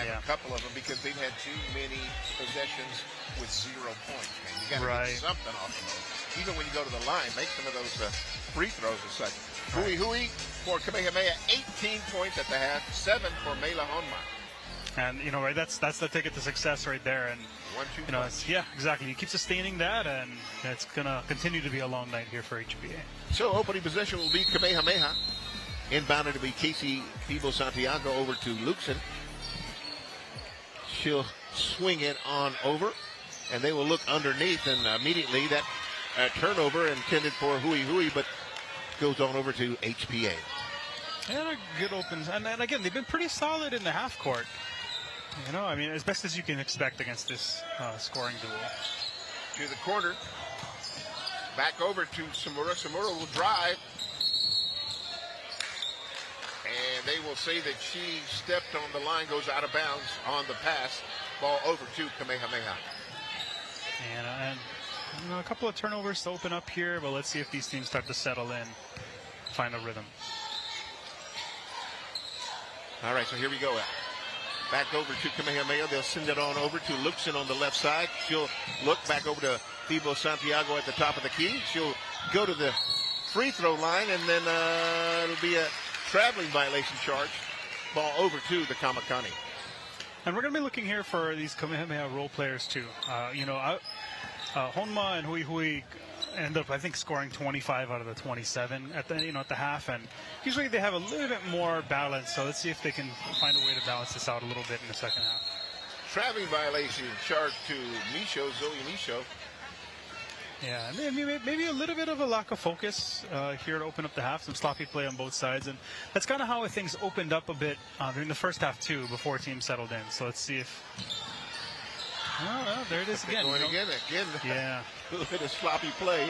A couple of them because they've had too many possessions with 0 points. Man, you got to get something off of those. Even when you go to the line, make some of those free throws or such. Hui for Kamehameha, 18 points at the half, 7 for Mela Honma. And right, that's the ticket to success right there. And 1-2 it's, yeah, exactly. You keep sustaining that, and it's gonna continue to be a long night here for HBA. So opening possession will be Kamehameha. Inbounded to be Casey Thibault-Santiago over to Luxon. She'll swing it on over, and they will look underneath, and immediately that turnover intended for Hui, but goes on over to HPA. And a good opens, and again, they've been pretty solid in the half court. I mean, as best as you can expect against this scoring duel. To the corner. Back over to Samura. Samura will drive. And they will say that she stepped on the line, goes out of bounds on the pass. Ball over to Kamehameha. And a couple of turnovers to open up here, but let's see if these teams start to settle in, find a rhythm. All right, so here we go. Back over to Kamehameha. They'll send it on over to Luxon on the left side. She'll look back over to Thibault-Santiago at the top of the key. She'll go to the free throw line, and then it'll be a traveling violation charge. Ball over to the Kamakani. And we're going to be looking here for these Kamehameha role players too. Honma and Hui end up, I think, scoring 25 out of the 27 at the half, and usually they have a little bit more balance. So let's see if they can find a way to balance this out a little bit in the second half. Traveling violation charge to Zoe Nisho. Yeah, maybe a little bit of a lack of focus here to open up the half. Some sloppy play on both sides, and that's kind of how things opened up a bit during the first half too, before teams settled in. So let's see if. Oh, there it is again. Going again. Yeah. A little bit of sloppy play.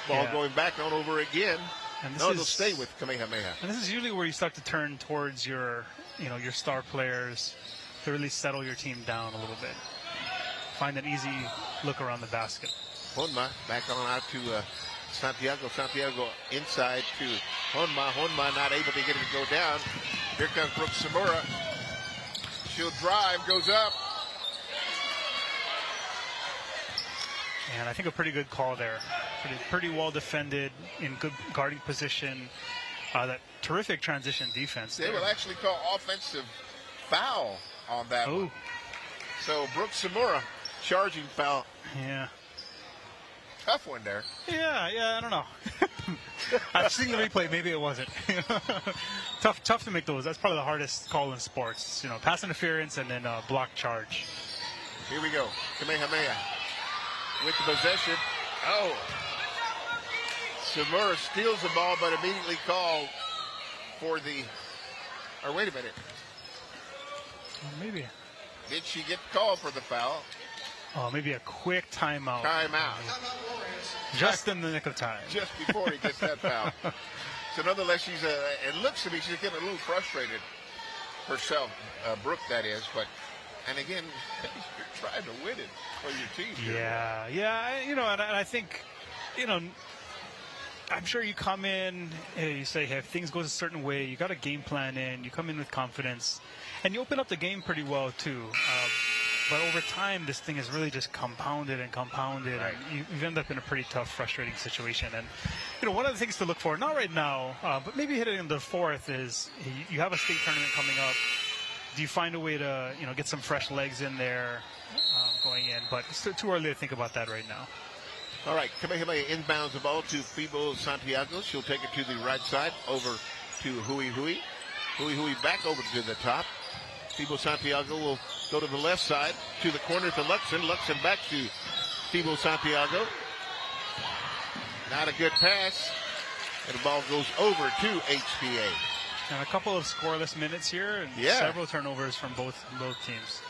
Ball going back on over again. And they'll stay with Kamehameha. And this is usually where you start to turn towards your star players to really settle your team down a little bit. Find an easy look around the basket. Honma back on out to Santiago. Santiago inside to Honma. Honma not able to get it to go down. Here comes Brooks Samura. She'll drive, goes up. And I think a pretty good call there. Pretty well defended, in good guarding position. That terrific transition defense. They will actually call offensive foul on that one. So Brooks Samura charging foul. Yeah. Tough one there. Yeah, I don't know. I've seen the replay. Maybe it wasn't. Tough to make those. That's probably the hardest call in sports. Pass interference and then block charge. Here we go. Kamehameha with the possession. Oh. Samura steals the ball, but immediately called for the. Or wait a minute. Maybe. Did she get called for the foul? Oh, maybe a quick timeout. Timeout. Just in the nick of time. Just before he gets that foul. So nonetheless, it looks to me she's getting a little frustrated herself, Brooke that is. But, and again, you're trying to win it for your team. Yeah. And I think, I'm sure you come in, you say, hey, if things go a certain way, you got a game plan in, you come in with confidence, and you open up the game pretty well too. But over time, this thing has really just compounded, right. And you've ended up in a pretty tough, frustrating situation. And, one of the things to look for, not right now, but maybe hitting in the fourth, is you have a state tournament coming up. Do you find a way to, get some fresh legs in there going in? But it's too early to think about that right now. All right, Kamehameha inbounds the ball to Thibault-Santiago. She'll take it to the right side, over to Hui. Hui back over to the top. Thibault-Santiago will go to the left side, to the corner to Luxon. Luxon back to Thibault-Santiago. Not a good pass. And the ball goes over to HPA. And a couple of scoreless minutes here, and several turnovers from both teams.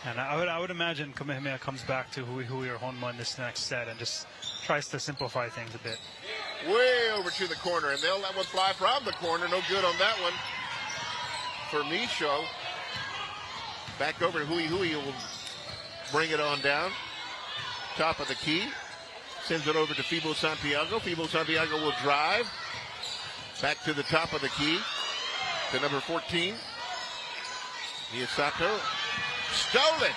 And I would imagine Kamehameha comes back to Hui or Honma in this next set and just tries to simplify things a bit. Way over to the corner, and they'll let one fly from the corner. No good on that one for Misho. Back over to Hui will bring it on down. Top of the key. Sends it over to Thibault-Santiago. Thibault-Santiago will drive. Back to the top of the key. To number 14. Miyasato. Stolen.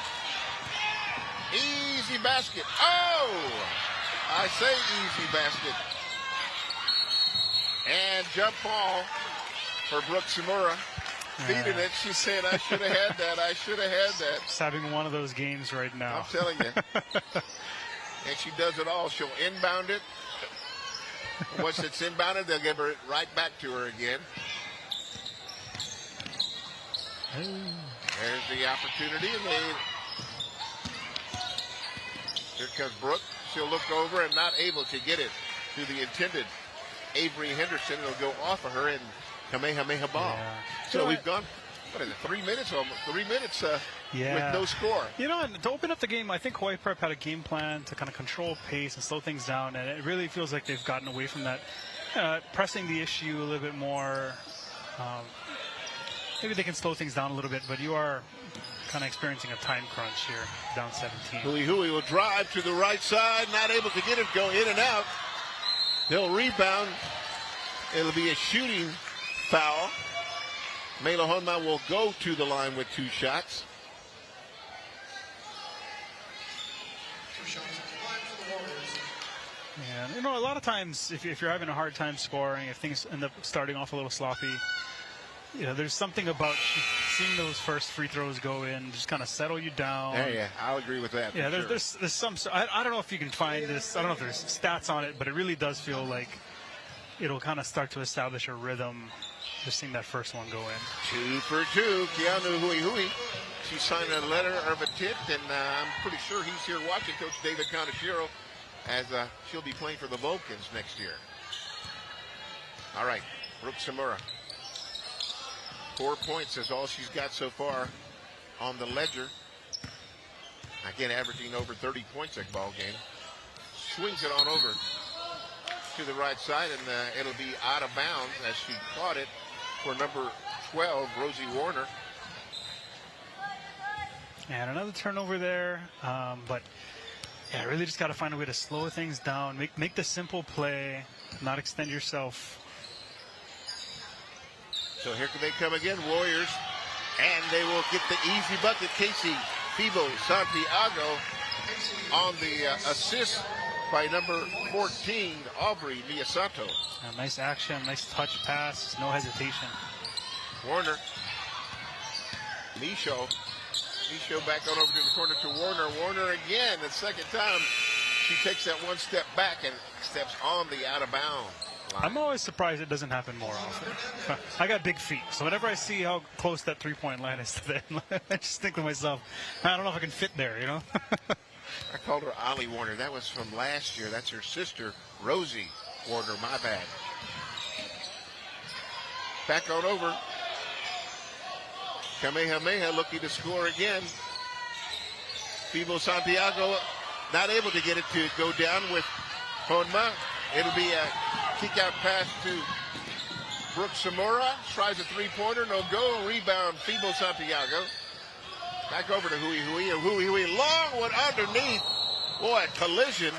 Easy basket. Oh! I say easy basket. And jump ball for Brooks Samura. feeding it. She said, I should have had that. I should have had that. Just having one of those games right now. I'm telling you. And she does it all. She'll inbound it. Once it's inbounded, they'll give it right back to her again. There's the opportunity. And here comes Brooke. She'll look over and not able to get it to the intended Avery Henderson. It'll go off of her and Kamehameha ball. Yeah. So we've gone, what is it, 3 minutes? Almost 3 minutes with no score. You know, and to open up the game, I think Hawaii Prep had a game plan to kind of control pace and slow things down, and it really feels like they've gotten away from that, pressing the issue a little bit more. Maybe they can slow things down a little bit, but you are kind of experiencing a time crunch here, down 17. Hui will drive to the right side, not able to get it, go in and out. They'll rebound. It'll be a shooting foul. Mela Honma will go to the line with 2 shots. 2 shots at the line for the Warriors. Yeah, you know, a lot of times if you're having a hard time scoring, if things end up starting off a little sloppy, you know, there's something about seeing those first free throws go in, just kind of settle you down. Yeah, I'll agree with that. Yeah, there's some. I don't know if you can find this. I don't know if there's stats on it, but it really does feel like it'll kind of start to establish a rhythm. Just seeing that first one go in. 2 for 2. Keanu Hui. She signed a letter of intent, and I'm pretty sure he's here watching Coach David Kaneshiro as she'll be playing for the Vulcans next year. All right, Brooke Samura. 4 points is all she's got so far on the ledger. Again, averaging over 30 points a ball game. Swings it on over to the right side, and it'll be out of bounds as she caught it for number 12, Rosie Warner. And another turnover there, but yeah, really just got to find a way to slow things down, make the simple play, not extend yourself. So here they come again, Warriors, and they will get the easy bucket. Casey Fibo Santiago on the assist by number 14, Aubrey Miyasato. Nice action, nice touch pass, no hesitation. Warner. Micho back on over to the corner to Warner. Warner again, the second time she takes that one step back and steps on the out of bounds line. I'm always surprised it doesn't happen more often. I got big feet, so whenever I see how close that three-point line is to them, I just think to myself, I don't know if I can fit there, you know? I called her Ollie Warner. That was from last year. That's her sister, Rosie Warner. My bad. Back on over. Kamehameha looking to score again. Fibo Santiago not able to get it to go down with Honma. It'll be a kick-out pass to Brooke Samura. Tries a three-pointer, no go. Rebound, Fibo Santiago. Back over to Hui. Long one underneath. Boy, a collision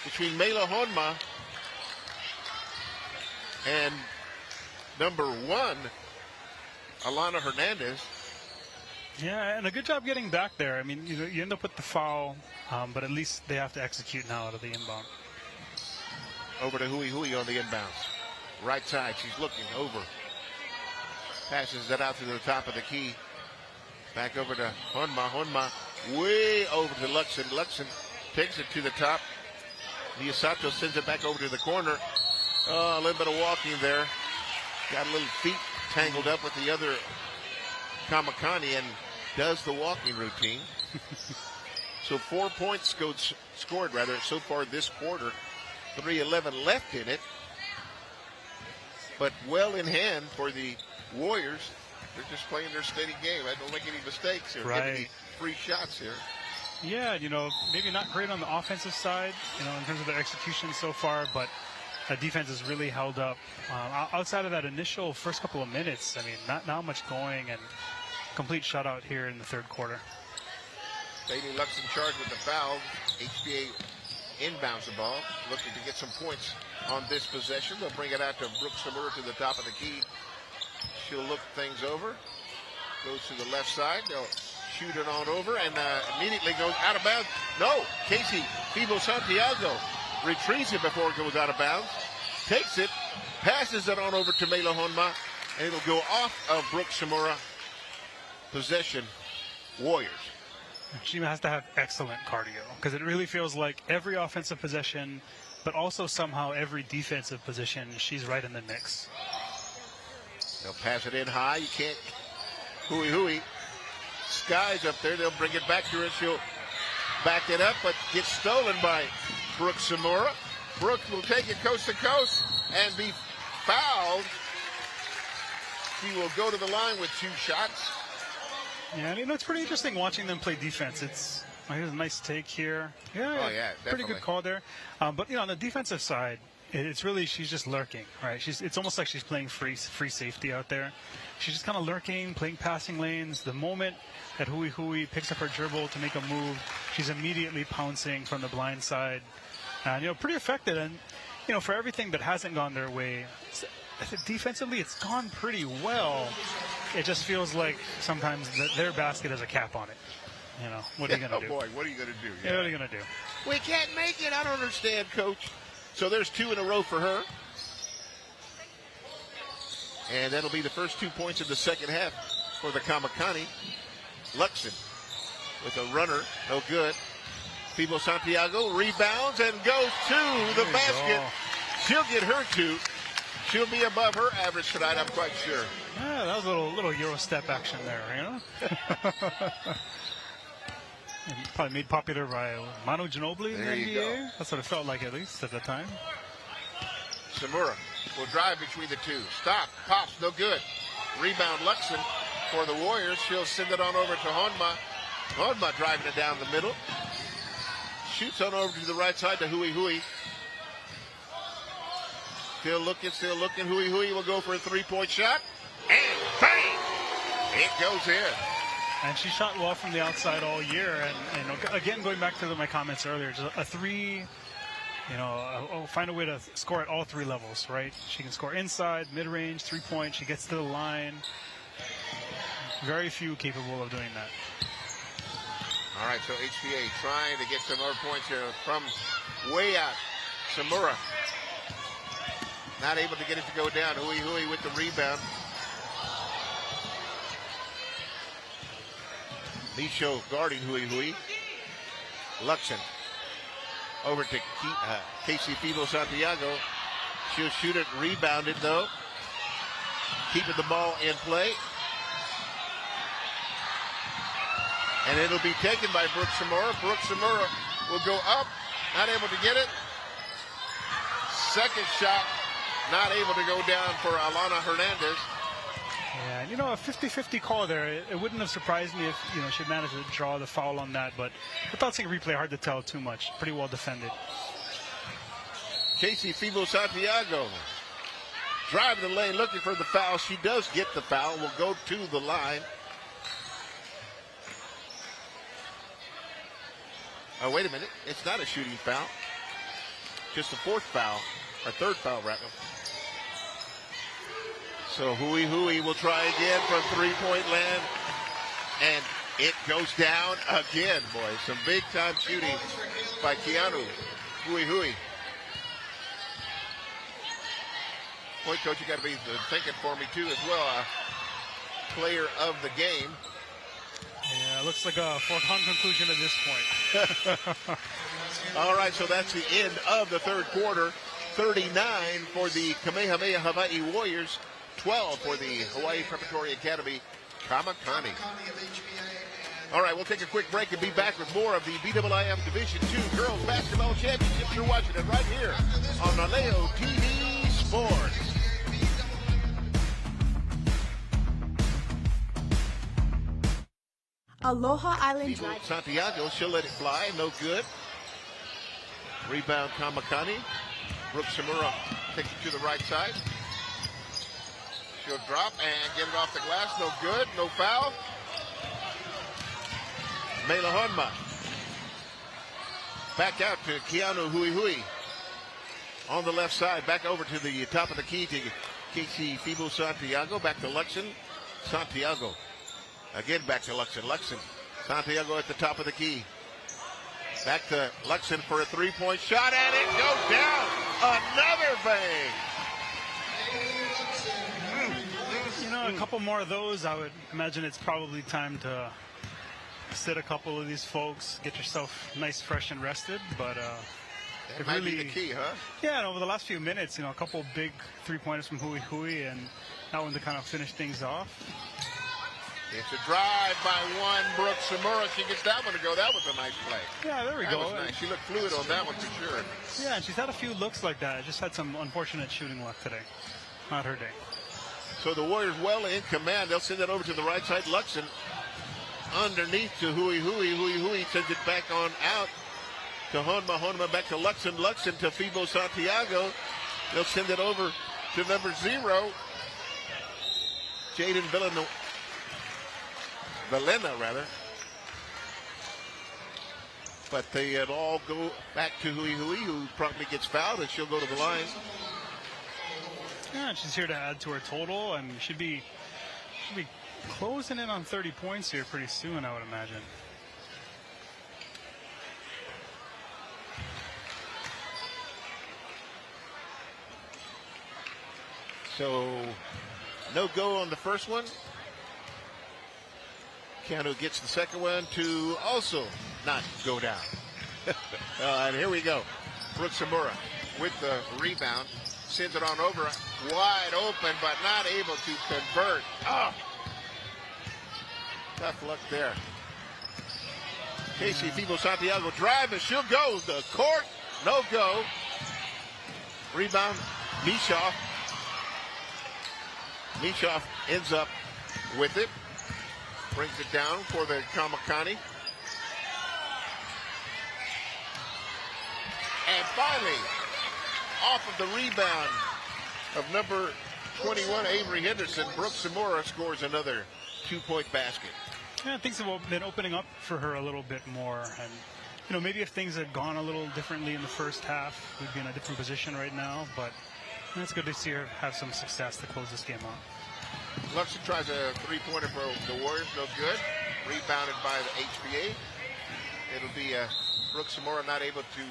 between Mela Honma and number 1, Alana Hernandez. Yeah, and a good job getting back there. I mean, you end up with the foul, but at least they have to execute now out of the inbound. Over to Hui on the inbounds. Right side, she's looking over. Passes that out to the top of the key. Back over to Honma. Honma way over to Luxon. Luxon takes it to the top. Miyasato sends it back over to the corner. Oh, a little bit of walking there. Got a little feet tangled up with the other Kamakani and does the walking routine. So 4 points scored so far this quarter. 3:11 left in it. But well in hand for the Warriors. They're just playing their steady game. I don't make any mistakes here. Right. Getting any free shots here. Yeah, maybe not great on the offensive side, in terms of their execution so far, but the defense has really held up. Outside of that initial first couple of minutes, I mean, not much going, and complete shutout here in the third quarter. Bailey Luxon charged with the foul. HBA inbounds the ball, looking to get some points on this possession. They'll bring it out to Brooke Samura to the top of the key. She'll look things over. Goes to the left side. They'll shoot it on over and immediately goes out of bounds. No, Casey Fibo Santiago retrieves it before it goes out of bounds. Takes it, passes it on over to Mela Honma. And it'll go off of Brooke Shimura. Possession, Warriors. She has to have excellent cardio because it really feels like every offensive possession, but also somehow every defensive position, she's right in the mix. They'll pass it in high. You can't. Hooey. Sky's up there. They'll bring it back to her. She'll back it up, but gets stolen by Brooke Shimura. Brooke will take it coast to coast and be fouled. She will go to the line with 2 shots. Yeah, and it's pretty interesting watching them play defense. Here's a nice take here. Yeah, Oh, yeah, pretty definitely. good call there. But on the defensive side, it's really she's just lurking, right? It's almost like she's playing free safety out there. She's just kind of lurking, playing passing lanes. The moment that Hui picks up her dribble to make a move, she's immediately pouncing from the blind side, and pretty effective. And for everything that hasn't gone their way, defensively it's gone pretty well. It just feels like sometimes their basket has a cap on it. What are you going to do? Oh, boy, what are you going to do? Yeah, what are you going to do? We can't make it. I don't understand, Coach. So there's 2 in a row for her. And that'll be the first 2 points of the second half for the Kamakani. Luxon with a runner, no good. Fibo Santiago rebounds and goes to the basket. She'll get her 2. She'll be above her average tonight, I'm quite sure. Yeah, that was a little Euro step action there, And probably made popular by Manu Ginobili in the There you NBA. go. That's what it felt like, at least at the time. Shimura will drive between the 2. Stop, pops, no good. Rebound Luxon for the Warriors. She'll send it on over to Honma. Honma driving it down the middle. Shoots on over to the right side to Hui. Still looking. Hui will go for a 3-point shot. And bang! It goes in. And she shot well from the outside all year. And again, going back to my comments earlier, just a 3, find a way to score at all 3 levels, right? She can score inside, mid-range, 3-point. She gets to the line. Very few capable of doing that. All right, so HCA trying to get some more points here from way out. Shimura not able to get it to go down. Hui with the rebound. Micho guarding Hui. Luxon over to Casey Fibo Santiago. She'll shoot it, rebounded though. Keeping the ball in play. And it'll be taken by Brooke Shimura. Brooke Shimura will go up, not able to get it. Second shot, not able to go down for Alana Hernandez. Yeah, and a 50-50 call there. It wouldn't have surprised me if she managed to draw the foul on that, but without seeing replay, hard to tell too much. Pretty well defended. Casey Fibo Santiago driving the lane, looking for the foul. She does get the foul. Will go to the line. Oh, wait a minute. It's not a shooting foul. Just a 4th foul, or 3rd foul, rather. So Hui will try again from 3-point land. And it goes down again, boys. Some big-time shooting by Keanu. Hui. Boy, Coach, you got to be thinking for me, too, as well. Player of the game. Yeah, looks like a foregone conclusion at this point. All right, so that's the end of the 3rd quarter. 39 for the Kamehameha Hawaii Warriors. 12 for the Hawaii Preparatory Academy Kamakani. All right, we'll take a quick break and be back with more of the BIIF Division II Girls Basketball Championships. You're watching it right here on Naleo TV Sports. Aloha Island Drive. Santiago, she'll let it fly, no good. Rebound Kamakani. Brooke Shimura takes it to the right side. She'll drop and get it off the glass, no good, no foul. Mela Honma. Back out to Keanu Hui. On the left side, back over to the top of the key to Casey Fibo Santiago. Back to Luxon. Santiago. Again back to Luxon. Santiago at the top of the key. Back to Luxon for a 3-point shot, and it goes down. Another bang. a couple more of those, I would imagine it's probably time to sit a couple of these folks, get yourself nice, fresh, and rested. But That might be the key, huh? yeah, and over the last few minutes, a couple big three-pointers from Hui, and that one to kind of finish things off. It's a drive by one. Brooks Samura. She gets that one to go. That was a nice play. Yeah, there we That go. was nice. She looked fluid on that one for sure. Yeah, and she's had a few looks like that. Just had some unfortunate shooting luck today. Not her day. So the Warriors well in command. They'll send it over to the right side. Luxon underneath to Hui. Hui sends it back on out to Honma. Honma back to Luxon. Luxon to Fibo Santiago. They'll send it over to number 0. Jaden Valena, rather. But they all go back to Hui, who promptly gets fouled, and she'll go to the line. Yeah, and she's here to add to her total, and should be closing in on 30 points here pretty soon, I would imagine. So, no go on the first one. Keanu gets the second one to also not go down. And here we go. Brooks Samura with the rebound. Sends it on over. Wide open, but not able to convert. Oh! Tough luck there. Casey Fibo Santiago drive, and she'll go. The court, no go. Rebound, Mishoff. Mishoff ends up with it. Brings it down for the Kamakani. And finally, off of the rebound of number 21, Avery Henderson, Brooks Samura scores another 2-point basket. Yeah, things have been opening up for her a little bit more. And, maybe if things had gone a little differently in the first half, we'd be in a different position right now. But it's good to see her have some success to close this game out. Luxon tries a three-pointer for the Warriors, no good. Rebounded by the HBA. It'll be Brooks Samura not able to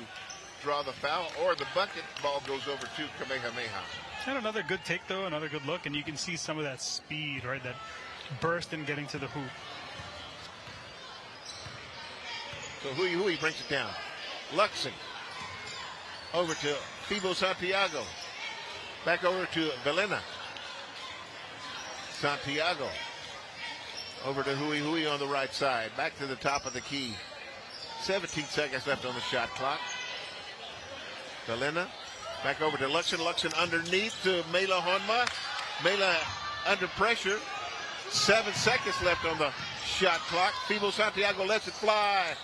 draw the foul, or the bucket. Ball goes over to Kamehameha. And another good take, though, another good look, and you can see some of that speed, right, that burst in getting to the hoop. So Hui brings it down. Luxon over to Fibo Santiago. Back over to Valena. Santiago over to Hui on the right side. Back to the top of the key. 17 seconds left on the shot clock. Valena back over to Luxon. Luxon underneath to Mela Honma. Mela under pressure. 7 seconds left on the shot clock. Fibo Santiago lets it fly.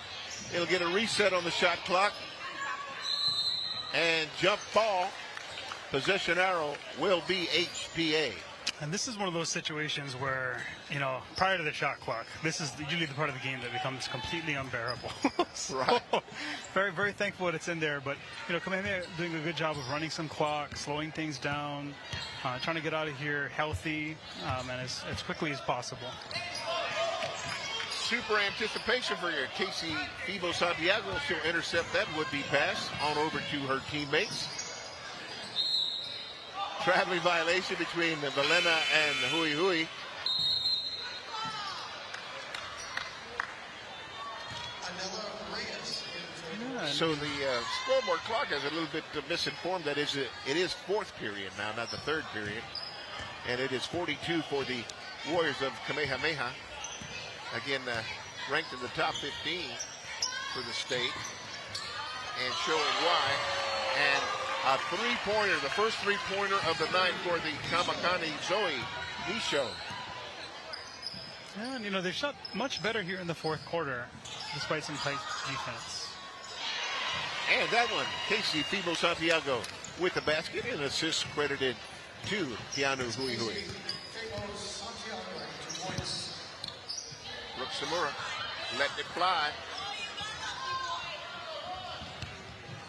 It'll get a reset on the shot clock. And jump ball. Possession arrow will be HPA. And this is one of those situations where, prior to the shot clock, this is usually the part of the game that becomes completely unbearable. So, right. Very, very thankful that it's in there. But, Kamehameha doing a good job of running some clock, slowing things down, trying to get out of here healthy and as quickly as possible. Super anticipation for your Casey Fibo Santiago. She'll intercept that would-be pass on over to her teammates. Traveling violation between Valena and Hui. So the scoreboard clock is a little bit misinformed. That is, it is fourth period now, not the third period. And it is 42 for the Warriors of Kamehameha. Again, ranked in the top 15 for the state. And showing why. And a three-pointer, the first three-pointer of the night for the Kamakani Zoe Nisho. And, they shot much better here in the fourth quarter, despite some tight defense. And that one, Casey Fibo Santiago with the basket, and assists credited to Keanu Hui. Brooks Samura letting it fly.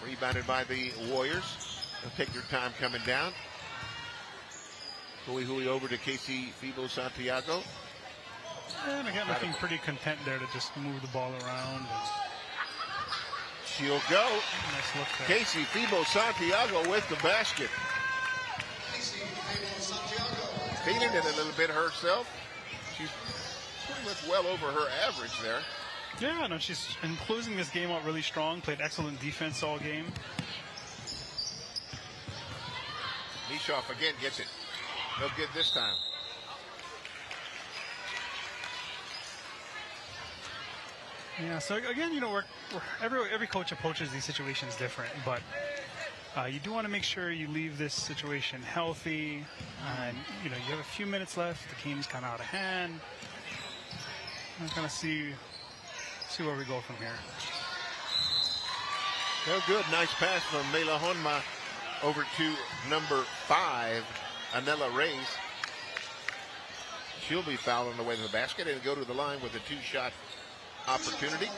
Rebounded by the Warriors. They'll take their time coming down. Hui over to Casey Fibo Santiago. And again, looking pretty content there to just move the ball around. She'll go. Nice look there. Casey Fibo Santiago with the basket. feeling it a little bit herself. She's pretty much well over her average there. Yeah, no, she's been closing this game out really strong. Played excellent defense all game. Nishoff again gets it. No good this time. Yeah, so again, every coach approaches these situations different, but you do want to make sure you leave this situation healthy. And you have a few minutes left. The game's kind of out of hand. I'm kind of see where we go from here. Well, good. Nice pass from Mela Honma over to number 5, Anela Reyes. She'll be fouled on the way to the basket and go to the line with a 2-shot opportunity.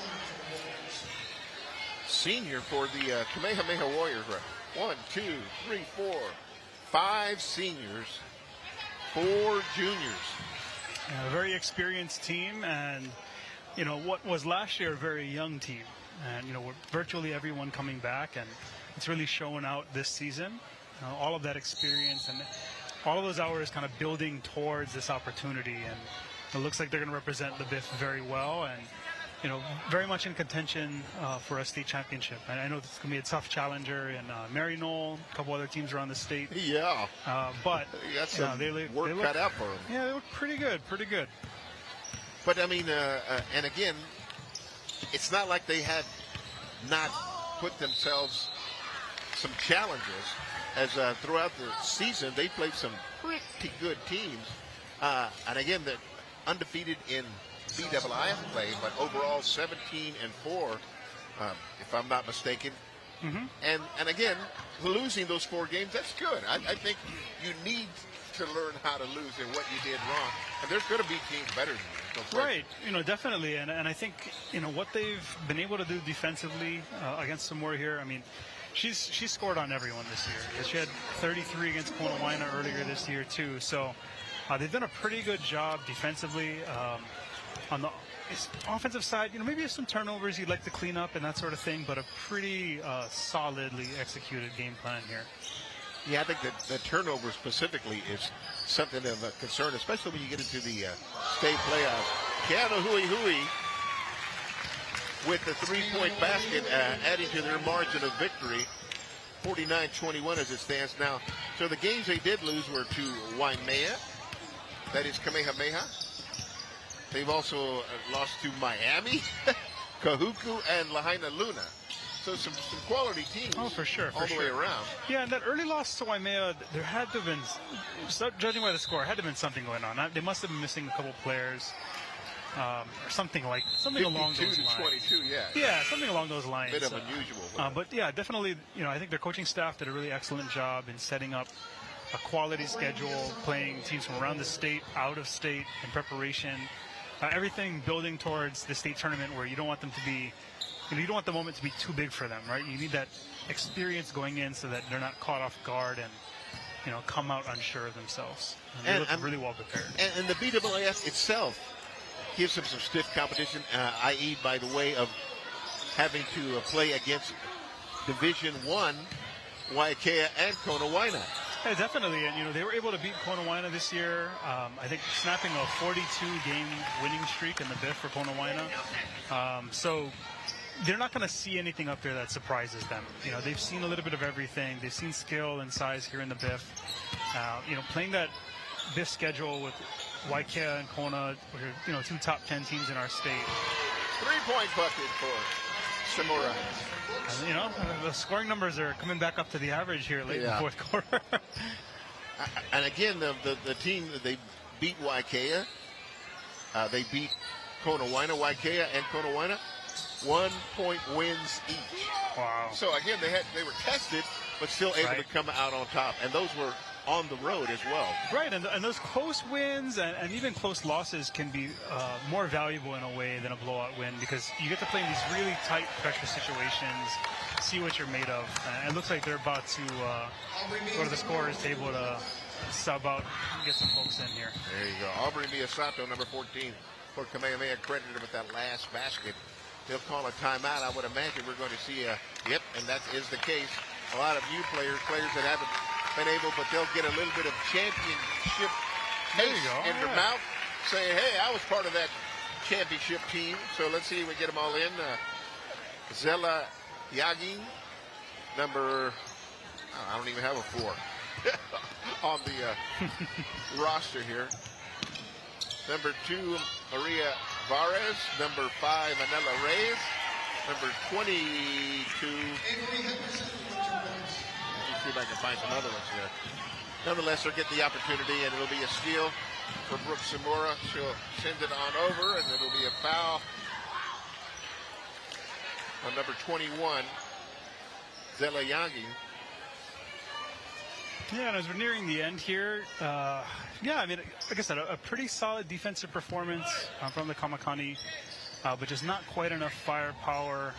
Senior for the Kamehameha Warriors. 1, 2, 3, 4, 5 seniors, 4 juniors. Yeah, a very experienced team, and what was last year a very young team, and with virtually everyone coming back, and it's really showing out this season. All of that experience and all of those hours kind of building towards this opportunity, and it looks like they're going to represent the Biff very well, and very much in contention for a state championship. And I know it's going to be a tough challenger in Mary Knoll, a couple other teams around the state. Yeah. But that's some work cut out for them. Yeah, they look pretty good. But I mean, and again, it's not like they had not put themselves some challenges, as throughout the season they played some pretty good teams. And again, they're undefeated in BIIF play, but overall 17-4, if I'm not mistaken. Mm-hmm. And again, losing those 4 games, that's good. I think you need to learn how to lose and what you did wrong. And there's going to be teams better than you. Right, definitely. And I think, what they've been able to do defensively against Samoa here, I mean, she's scored on everyone this year. She had 33 against Konawaina earlier this year, too. So they've done a pretty good job defensively. On the offensive side, maybe some turnovers you'd like to clean up and that sort of thing, but a pretty solidly executed game plan here. Yeah, I think that the turnover specifically is something of a concern, especially when you get into the state playoffs. Keanu Hui with the 3-point basket, adding to their margin of victory, 49-21 as it stands now. So the games they did lose were to Waimea, that is Kamehameha. They've also lost to Miami, Kahuku, and Lahaina Luna. So some quality teams. Oh, for sure. All the way around. Yeah, and that early loss to Waimea, there had to have been, judging by the score, had to have been something going on. They must have been missing a couple players, or something along those lines. 22, yeah. Yeah, something along those lines. Bit of unusual. But yeah, definitely, I think their coaching staff did a really excellent job in setting up a quality schedule, playing teams from around the state, out of state, in preparation. Everything building towards the state tournament where you don't want them to be, you don't want the moment to be too big for them, right? You need that experience going in so that they're not caught off guard and, come out unsure of themselves. And they look really well prepared. And the BIIF itself gives them some stiff competition, i.e. by the way of having to play against Division I, Waikea and Konawaina. Yeah, definitely, and they were able to beat Konawaina this year. I think snapping a 42-game winning streak in the Biff for Konawaina. So they're not going to see anything up there that surprises them. They've seen a little bit of everything. They've seen skill and size here in the Biff. Playing that Biff schedule with Waikea and Kona, 2 top 10 teams in our state. 3-point bucket for Samurai. The scoring numbers are coming back up to the average here late in the fourth quarter. And again, the team, they beat Waikea. They beat Konawaina, Waikea and Konawaina. 1-point wins each. Wow. So again, they were tested, but still able to come out on top. And those were on the road as well. Right, and those close wins and even close losses can be more valuable in a way than a blowout win, because you get to play in these really tight pressure situations, see what you're made of. And it looks like they're about to go to the scorer's table to sub out and get some folks in here. There you go. Aubrey Miyasato, number 14 for Kamehameha, credited with that last basket. They'll call a timeout. I would imagine we're going to see yep, and that is the case. A lot of new players that haven't been able, but they'll get a little bit of championship There you taste go. in their mouth, saying, hey, I was part of that championship team. So let's see if we get them all in. Zella Yagi, number, I don't even have a 4 on the roster here. Number 2, Maria Varez. Number 5, Anela Reyes. Number 22. Let's see if I can find some other ones here. Nonetheless, they'll get the opportunity, and it'll be a steal for Brooke Zamora. She'll send it on over, and it'll be a foul on number 21, Zella Yagi. Yeah, and as we're nearing the end here, I mean, like I said, a pretty solid defensive performance from the Kamakani, but just not quite enough firepower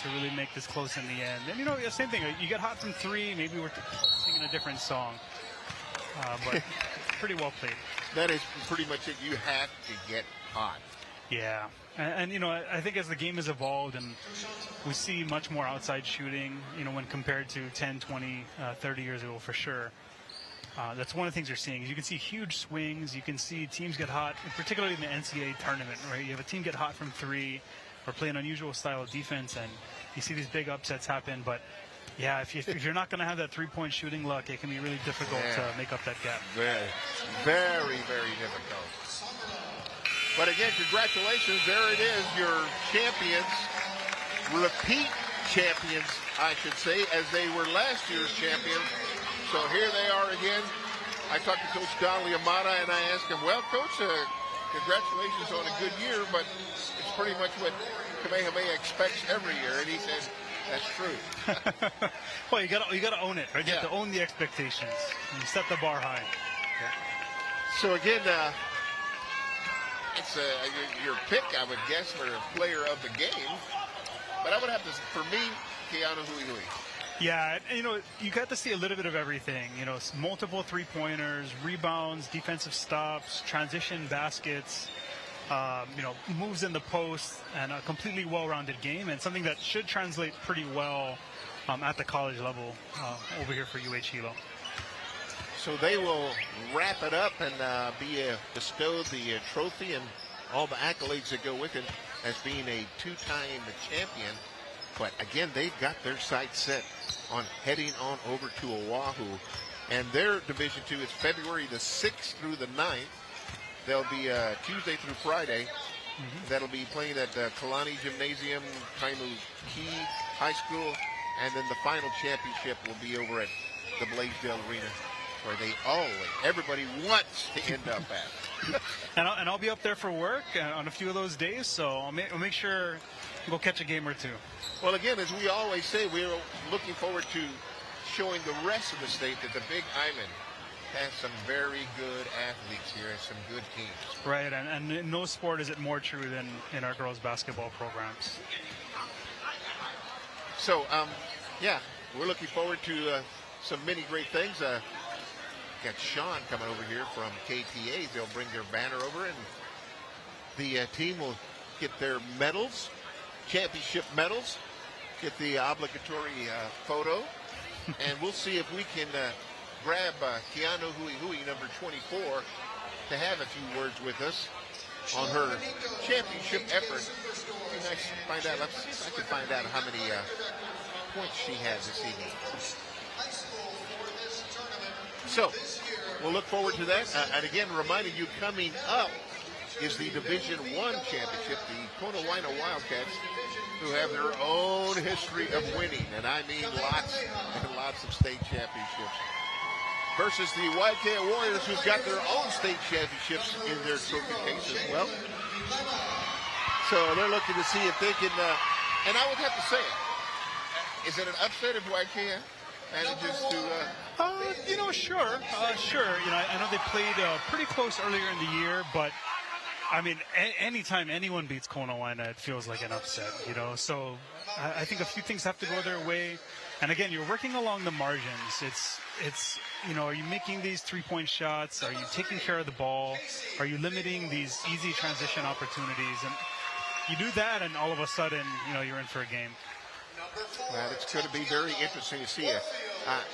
to really make this close in the end. And, you know, same thing. You get hot from 3, maybe we're singing a different song, but pretty well played. That is pretty much it. You have to get hot. Yeah. And, you know, I think as the game has evolved and we see much more outside shooting, you know, when compared to 10, 20, 30 years ago for sure. That's one of the things you're seeing. You can see huge swings. You can see teams get hot, particularly in the NCAA tournament, right? You have a team get hot from 3 or play an unusual style of defense, and you see these big upsets happen. But, yeah, if you're not going to have that three-point shooting luck, it can be really difficult to make up that gap. Very, very, very difficult. But again, congratulations. There it is, your champions, repeat champions, I should say, as they were last year's champions. So here they are again. I talked to Coach Donnelly Amata, and I asked him, well, Coach, congratulations on a good year, but it's pretty much what Kamehameha expects every year. And he said, that's true. Well, you got to own it, right? You have to own the expectations. You set the bar high. Yeah. So again, it's your pick, I would guess, for player of the game. But I would have to, for me, Keanu Hui. Yeah, and, you know, you got to see a little bit of everything. You know, multiple three-pointers, rebounds, defensive stops, transition baskets, you know, moves in the post, and a completely well-rounded game, and something that should translate pretty well at the college level over here for UH Hilo. So they will wrap it up and be bestowed the trophy and all the accolades that go with it as being a 2-time champion. But again, they've got their sights set on heading on over to Oahu. And their Division II is February the 6th through the 9th. They'll be Tuesday through Friday. That'll be playing at Kalani Gymnasium, Kaimu Key High School. And then the final championship will be over at the Blaisdell Arena, where everybody wants to end up at. And I'll be up there for work on a few of those days, so I'll make sure we'll catch a game or two. Well, again, as we always say, we're looking forward to showing the rest of the state that the Big Island has some very good athletes here and some good teams. Right, and in no sport is it more true than in our girls' basketball programs. So, we're looking forward to some many great things. Got Sean coming over here from KTA. They'll bring their banner over, and the team will get their medals, championship medals, get the obligatory photo, and we'll see if we can grab Keanu Hui, number 24, to have a few words with us on her championship effort. It'd be nice to find out. Let's see if I can find out how many points she has this evening. So, we'll look forward to that. And again, reminding you, coming up is the Division I championship, the Kona Waina Wildcats, who have their own history of winning, and I mean lots and lots of state championships, versus the Wildcat Warriors, who've got their own state championships in their trophy case as well. So they're looking to see if they can, and I would have to say it, is it an upset if Wildcat manages to... You know, sure. You know, I know they played pretty close earlier in the year, but I mean, anytime anyone beats Kona Waina, it feels like an upset, you know. So I think a few things have to go their way. And again, you're working along the margins. It's you know, are you making these three-point shots? Are you taking care of the ball? Are you limiting these easy transition opportunities? And you do that, and all of a sudden, you know, you're in for a game. Well, it's going to be very interesting to see it.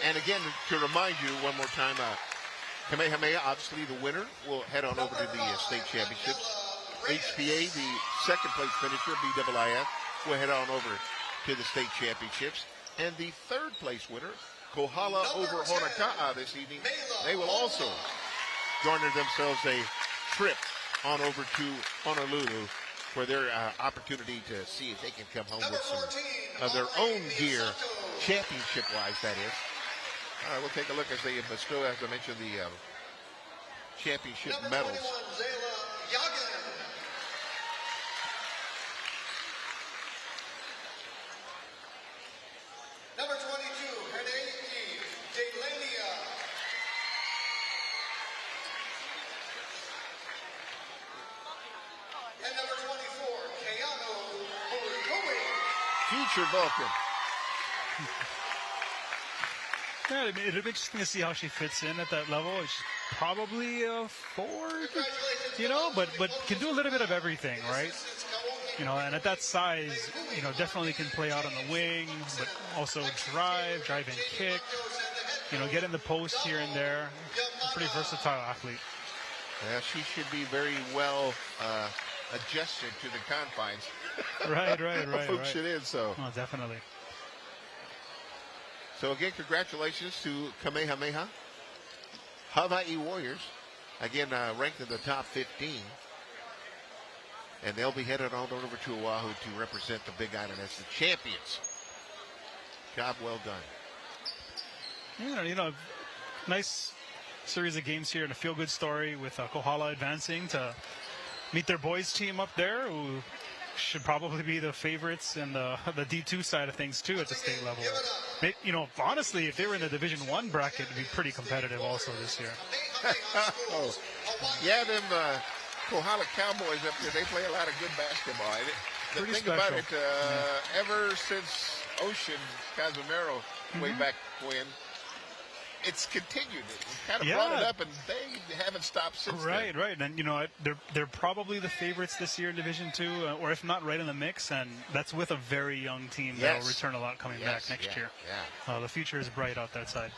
And again, to remind you one more time, Kamehameha, obviously the winner, will head on over to the state championships. HPA, the second place finisher, BIIF, will head on over to the state championships. And the third place winner, Kohala over Honaka'a this evening, they will also garner themselves a trip on over to Honolulu for their opportunity to see if they can come home with some of their own gear, championship-wise, that is. All right, we'll take a look as they bestow, as I mentioned, the championship medals. Number 22, Hernandez Delania. And number 24, Keanu Hui. Future Vulcan. Yeah, it'll be interesting to see how she fits in at that level. She's probably a forward, but can do a little bit of everything, right? And at that size, definitely can play out on the wing, but also drive and kick, get in the post here and there. Pretty versatile athlete. Yeah, she should be very well adjusted to the confines. Right. Folks, it is so. Oh, definitely. So again, congratulations to Kamehameha. Hawaii Warriors, again, ranked in the top 15. And they'll be headed on over to Oahu to represent the Big Island as the champions. Job well done. Yeah, nice series of games here and a feel-good story with Kohala advancing to meet their boys team up there, who should probably be the favorites in the D2 side of things too at the state level. Honestly, if they were in the Division I bracket, it'd be pretty competitive also this year. Oh, yeah, them Kohala Cowboys up there, they play a lot of good basketball. The Pretty thing special. about it, ever since Ocean Casimiro way back when, it's continued. It kind of brought it up, and they haven't stopped since then. Right. And, they're probably the favorites this year in Division II, or if not right in the mix, and that's with a very young team that will return a lot coming back next year. Yeah. The future is bright out that side.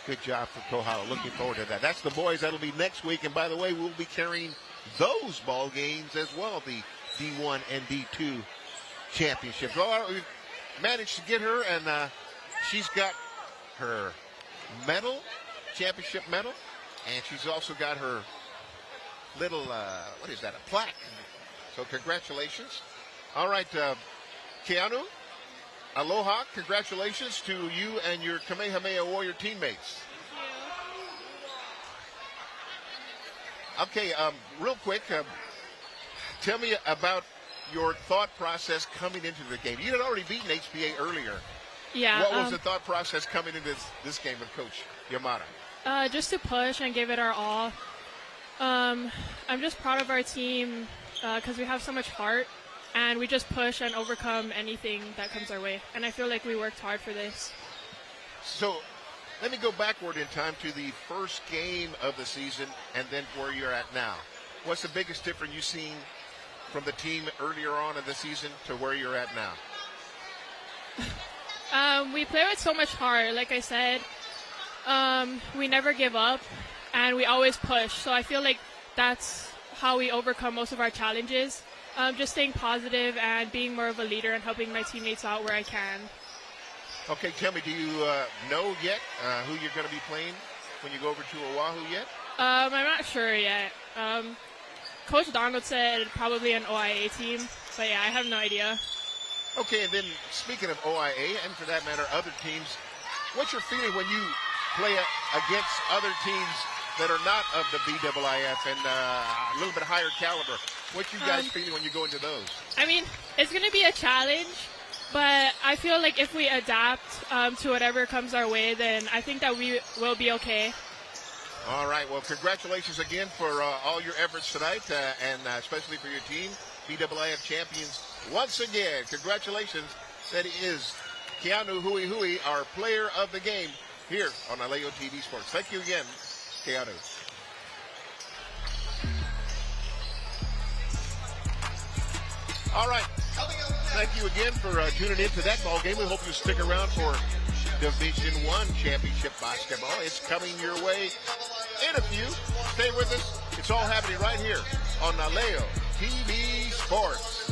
Good job for Kohala. Looking forward to that. That's the boys. That'll be next week. And by the way, we'll be carrying those ball games as well, the D1 and D2 championships. Well, we managed to get her, and she's got her medal, championship medal, and she's also got her little, what is that, a plaque. So congratulations. All right, Keanu, aloha. Congratulations to you and your Kamehameha Warrior teammates. Okay, real quick, tell me about your thought process coming into the game. You had already beaten HPA earlier. Yeah. What was the thought process coming into this game with Coach Yamada? Just to push and give it our all. I'm just proud of our team because we have so much heart, and we just push and overcome anything that comes our way. And I feel like we worked hard for this. So let me go backward in time to the first game of the season and then where you're at now. What's the biggest difference you've seen from the team earlier on in the season to where you're at now? We play with so much heart. Like I said, we never give up, and we always push. So I feel like that's how we overcome most of our challenges. Just staying positive and being more of a leader and helping my teammates out where I can. Okay, tell me, do you know yet who you're going to be playing when you go over to Oahu yet? I'm not sure yet. Coach Donald said probably an OIA team, but yeah, I have no idea. Okay, and then speaking of OIA, and for that matter, other teams, what's your feeling when you play against other teams that are not of the BIIF and a little bit higher caliber? What's you guys feeling when you go into those? I mean, it's going to be a challenge, but I feel like if we adapt to whatever comes our way, then I think that we will be okay. All right, well, congratulations again for all your efforts tonight, and especially for your team, BIIF champions once again. Congratulations. That is Keanu Hui, our player of the game here on Aleo TV Sports. Thank you again, Keanu. All right. Thank you again for tuning in to that ball game. We hope you stick around for Division I championship basketball. It's coming your way in a few. Stay with us. It's all happening right here on Naleo TV Sports.